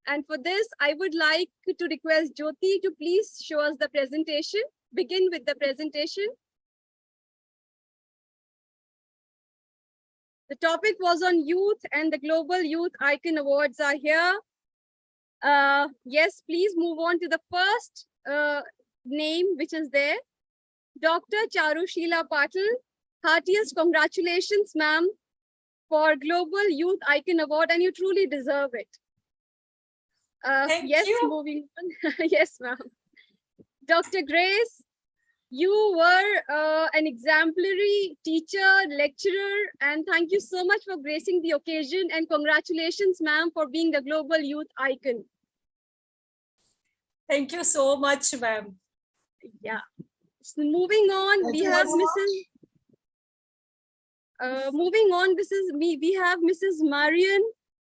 And for this, I would like to request Jyoti to please show us the presentation. Begin with the presentation. The topic was on youth and the Global Youth Icon Awards are here. Yes, please move on to the first name, which is there. Dr. Charusheela Patil. Heartiest congratulations, ma'am, for Global Youth Icon Award, and you truly deserve it. Thank yes, you. moving on. Yes, ma'am. Dr. Grace, you were an exemplary teacher, lecturer, and thank you so much for gracing the occasion, and congratulations, ma'am, for being the Global Youth Icon. Thank you so much, ma'am. Yeah. So moving on, we have Mrs. Moving on, we have Mrs. Marian,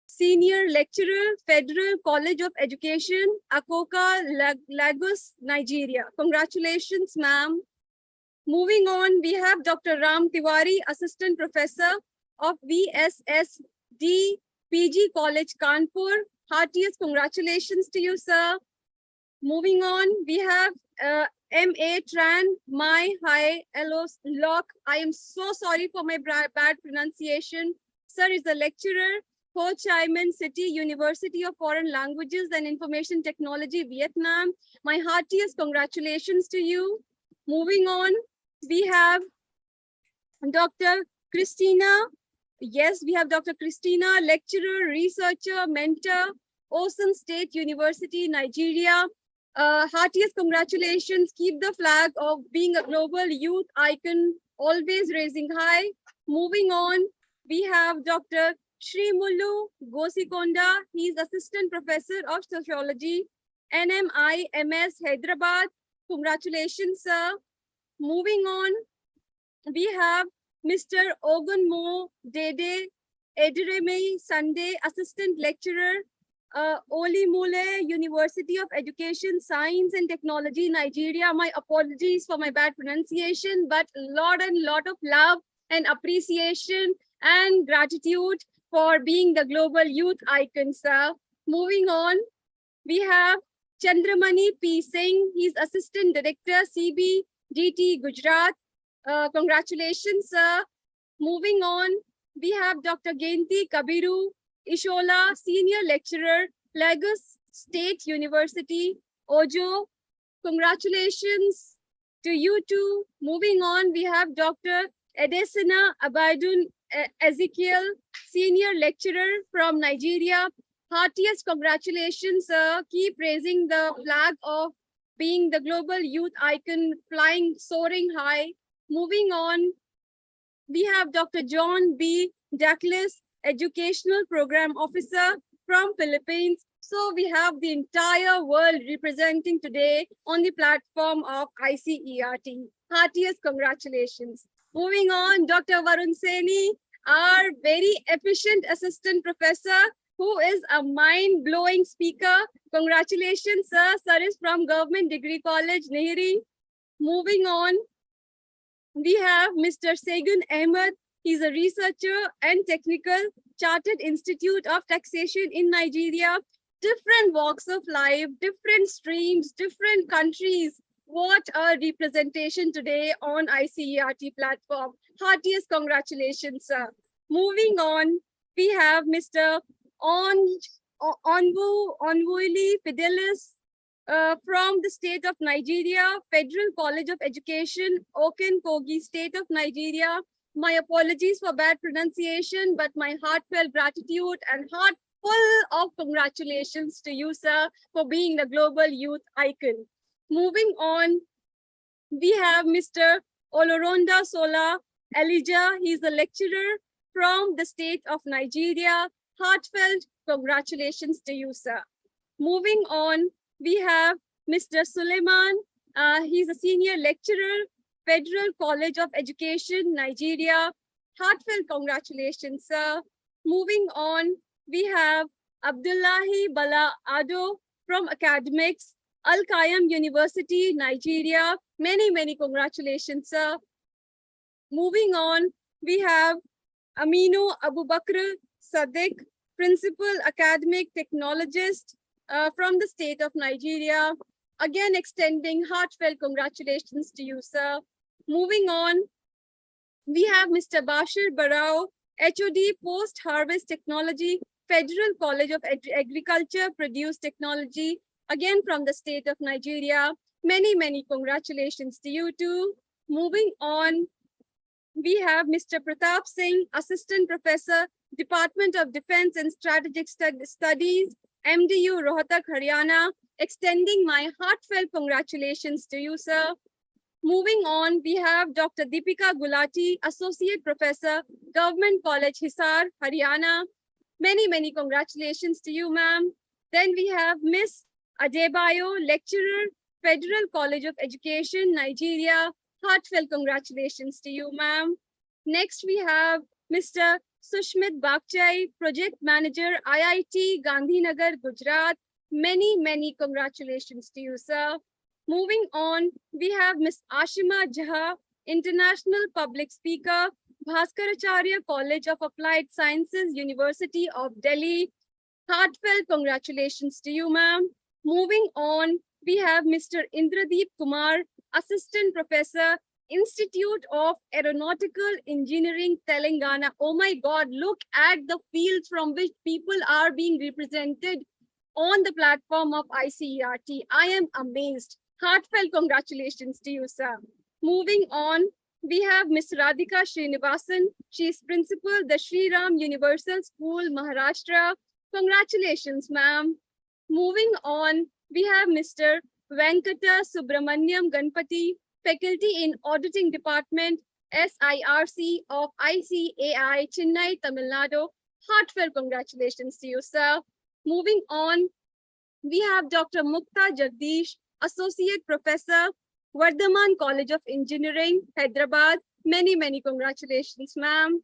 Senior Lecturer, Federal College of Education, Akoka, Lagos, Nigeria. Congratulations, ma'am. Moving on, we have Dr. Ram Tiwari, Assistant Professor of VSSD PG College, Kanpur. Heartiest congratulations to you, sir. Moving on, we have M.A. Tran, Mai Hai Elos Lok. I am so sorry for my bad pronunciation. Sir is a lecturer, Ho Chi Minh City, University of Foreign Languages and Information Technology, Vietnam. My heartiest congratulations to you. Moving on, we have Dr. Christina. Yes, we have Dr. Christina, lecturer, researcher, mentor, Osun State University, Nigeria. Heartiest congratulations. Keep the flag of being a global youth icon always raising high. Moving on, we have Dr. Srimulu Gosikonda. He's Assistant Professor of Sociology, NMI MS Hyderabad. Congratulations, sir. Moving on, we have Mr. Ogunmo Dede Edireme Sunday, Assistant Lecturer, Olimule University of Education, Science and Technology, Nigeria. My apologies for my bad pronunciation, but lot of love and appreciation and gratitude for being the global youth icon, sir. Moving on, we have Chandramani P. Singh. He's Assistant Director, CBDT, Gujarat. Congratulations, sir. Moving on, we have Dr. Genti Kabiru Ishola, Senior Lecturer, Lagos State University, Ojo. Congratulations to you too. Moving on, we have Dr. Edesina Abaidun Ezekiel, Senior Lecturer from Nigeria. Heartiest congratulations, sir. Keep raising the flag of being the global youth icon, flying, soaring high. Moving on, we have Dr. John B. Douglas, Educational Program Officer from Philippines. So we have the entire world representing today on the platform of ICERT. Heartiest congratulations. Moving on, Dr. Varun Seni, our very efficient assistant professor, who is a mind-blowing speaker. Congratulations, sir. Sir is from Government Degree College, Nehri. Moving on, we have Mr. Segun Ahmed. He's a researcher and technical Chartered Institute of Taxation in Nigeria. Different walks of life, different streams, different countries. What a representation today on ICERT platform. Heartiest congratulations, sir. Moving on, we have Mr. Onwuili Fidelis from the state of Nigeria, Federal College of Education, Oken Kogi, state of Nigeria. My apologies for bad pronunciation, but my heartfelt gratitude and full of congratulations to you, sir, for being the global youth icon. Moving on, we have Mr. Oloronda Sola Elijah. He's a lecturer from the state of Nigeria. Heartfelt congratulations to you, sir. Moving on, we have Mr. Suleiman. He's a senior lecturer, Federal College of Education, Nigeria. Heartfelt congratulations, sir. Moving on, we have Abdullahi Bala Ado from Academics, Al Qayyam University, Nigeria. Many congratulations, sir. Moving on, we have Aminu Abu Bakr Sadiq, Principal Academic Technologist from the state of Nigeria. Again, extending heartfelt congratulations to you, sir. Moving on, we have Mr. Bashir Barao, HOD Post-Harvest Technology, Federal College of Agriculture, Produce Technology, again from the state of Nigeria. Many congratulations to you too. Moving on, we have Mr. Pratap Singh, Assistant Professor, Department of Defense and Strategic Studies, MDU, Rohtak, Haryana, extending my heartfelt congratulations to you, sir. Moving on, we have Dr. Deepika Gulati, Associate Professor, Government College, Hisar, Haryana. Many congratulations to you, ma'am. Then we have Miss Adebayo, Lecturer, Federal College of Education, Nigeria. Heartfelt congratulations to you, ma'am. Next, we have Mr. Sushmit Bakchai, Project Manager, IIT, Gandhinagar, Gujarat. Many congratulations to you, sir. Moving on, we have Ms. Ashima Jha, International Public Speaker, Bhaskaracharya College of Applied Sciences, University of Delhi. Heartfelt congratulations to you, ma'am. Moving on, we have Mr. Indradeep Kumar, Assistant Professor, Institute of Aeronautical Engineering, Telangana. Oh my God, look at the fields from which people are being represented on the platform of ICERT. I am amazed. Heartfelt congratulations to you, sir. Moving on, we have Ms. Radhika Srinivasan. She is principal, the Sri Ram Universal School, Maharashtra. Congratulations, ma'am. Moving on, we have Mr. Venkata Subramaniam Ganpati, Faculty in Auditing Department, SIRC of ICAI, Chennai, Tamil Nadu. Heartfelt congratulations to you, sir. Moving on, we have Dr. Mukta Jagdish, Associate Professor, Vardhaman College of Engineering, Hyderabad. Many congratulations, ma'am.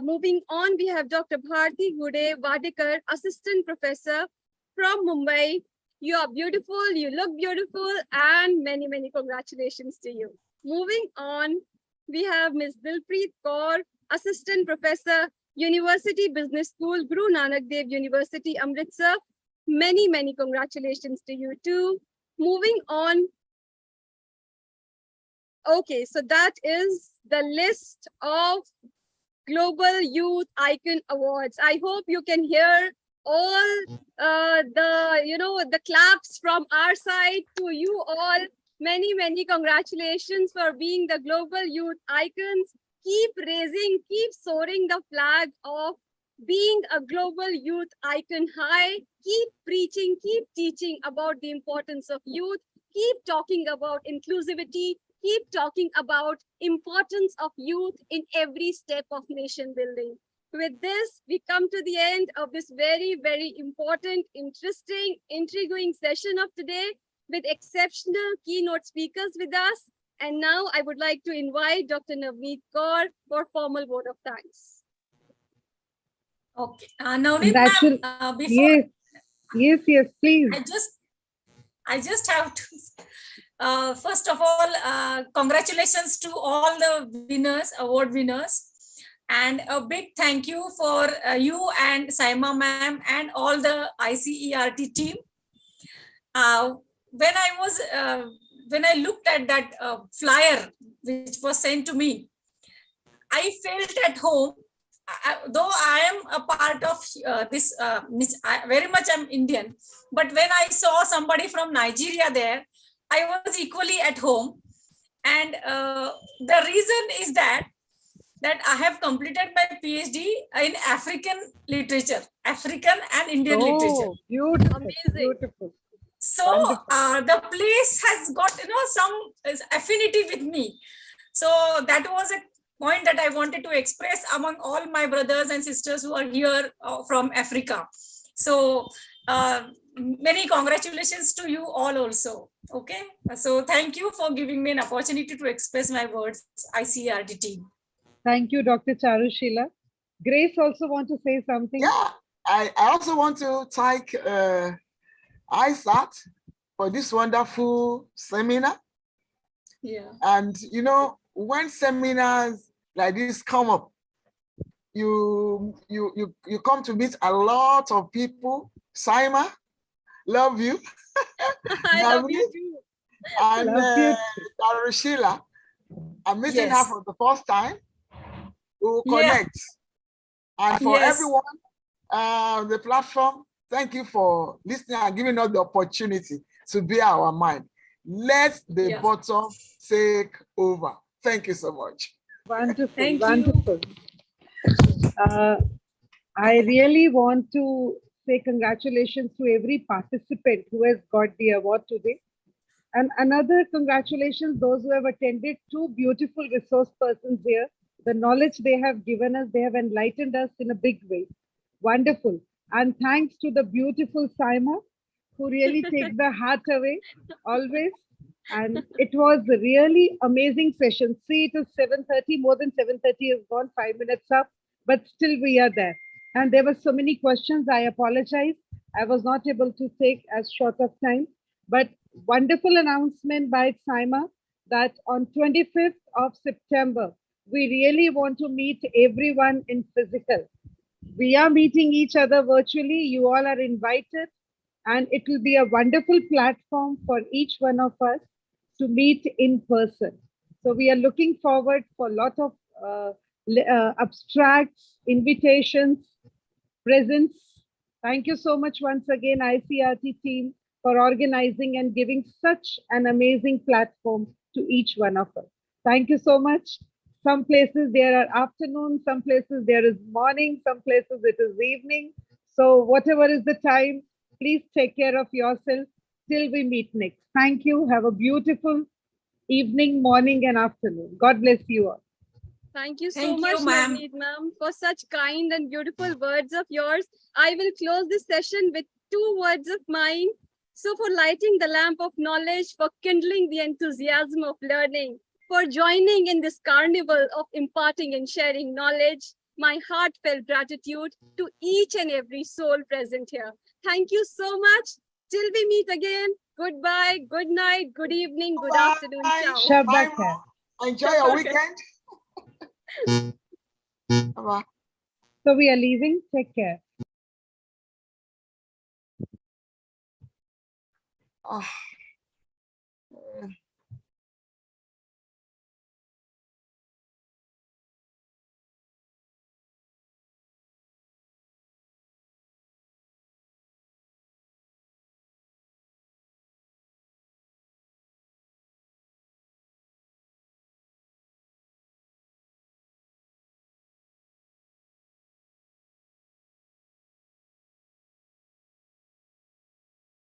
Moving on, we have Dr. Bharti Gude Vadekar, Assistant Professor from Mumbai. You are beautiful, you look beautiful, and many congratulations to you. Moving on, we have Ms. Dilpreet Kaur, Assistant Professor, University Business School, Guru Nanak Dev University, Amritsar. Many congratulations to you too. Moving on. Okay, so that is the list of Global Youth Icon Awards. I hope you can hear all the claps from our side to you all. Many congratulations for being the Global Youth Icons. Keep raising, keep soaring the flag of being a global youth icon high. Keep preaching, keep teaching about the importance of youth. Keep talking about inclusivity. Keep talking about importance of youth in every step of nation building. With this, we come to the end of this very important, interesting, intriguing session of today with exceptional keynote speakers with us. And now I would like to invite Dr. Navneet Kaur for formal vote of thanks. Okay. Navneet ma'am, before yes, please. I just have to, first of all, congratulations to all the winners, award winners. And a big thank you for you and Saima ma'am and all the ICERT team. When I looked at that flyer which was sent to me, I felt at home. Though I am a part of very much I'm Indian, but when I saw somebody from Nigeria there, I was equally at home. And the reason is that that I have completed my PhD in African literature, African and Indian literature. Oh, beautiful. Amazing. Beautiful. So Wonderful. the place has got some affinity with me. So that was a point that I wanted to express among all my brothers and sisters who are here from Africa. So many congratulations to you all also. Okay, so thank you for giving me an opportunity to express my words, ICERT team. Thank you, Dr. Charusheela. Grace also want to say something. Yeah, I also want to thank ICERT for this wonderful seminar. Yeah. And when seminars like this come up, you come to meet a lot of people. Saima, love you. I love you too. And Love you. Charusheela, I'm meeting her Yes. for the first time. We will Yeah. connect. And for Yes. everyone on the platform, thank you for listening and giving us the opportunity to be our mind. Let the Yeah. bottom take over. Thank you so much. Wonderful. Thank you. Wonderful. I really want to say congratulations to every participant who has got the award today. And another congratulations, those who have attended, two beautiful resource persons here. The knowledge they have given us, they have enlightened us in a big way. Wonderful. And thanks to the beautiful Saima, who really takes the heart away always. And it was a really amazing session. See, it is 7:30, more than 7:30 has gone, 5 minutes up, but still we are there. And there were so many questions. I apologize. I was not able to take as short of time, but wonderful announcement by Saima that on 25th of September, we really want to meet everyone in physical. We are meeting each other virtually. You all are invited, and it will be a wonderful platform for each one of us to meet in person. So we are looking forward for a lot of abstracts, invitations, presence. Thank you so much once again, ICRT team, for organizing and giving such an amazing platform to each one of us. Thank you so much. Some places there are afternoon, some places there is morning, some places it is evening. So whatever is the time, please take care of yourself till we meet next. Thank you. Have a beautiful evening, morning, and afternoon. God bless you all. Thank you so Thank much, you, ma'am. Navneet ma'am, for such kind and beautiful words of yours. I will close this session with 2 words of mine. So for lighting the lamp of knowledge, for kindling the enthusiasm of learning, for joining in this carnival of imparting and sharing knowledge, my heartfelt gratitude to each and every soul present here. Thank you so much. Till we meet again. Goodbye, good night, good evening, good Bye. afternoon. Ciao. Shabbat khair. Enjoy your weekend. Bye-bye. So we are leaving. Take care. Oh.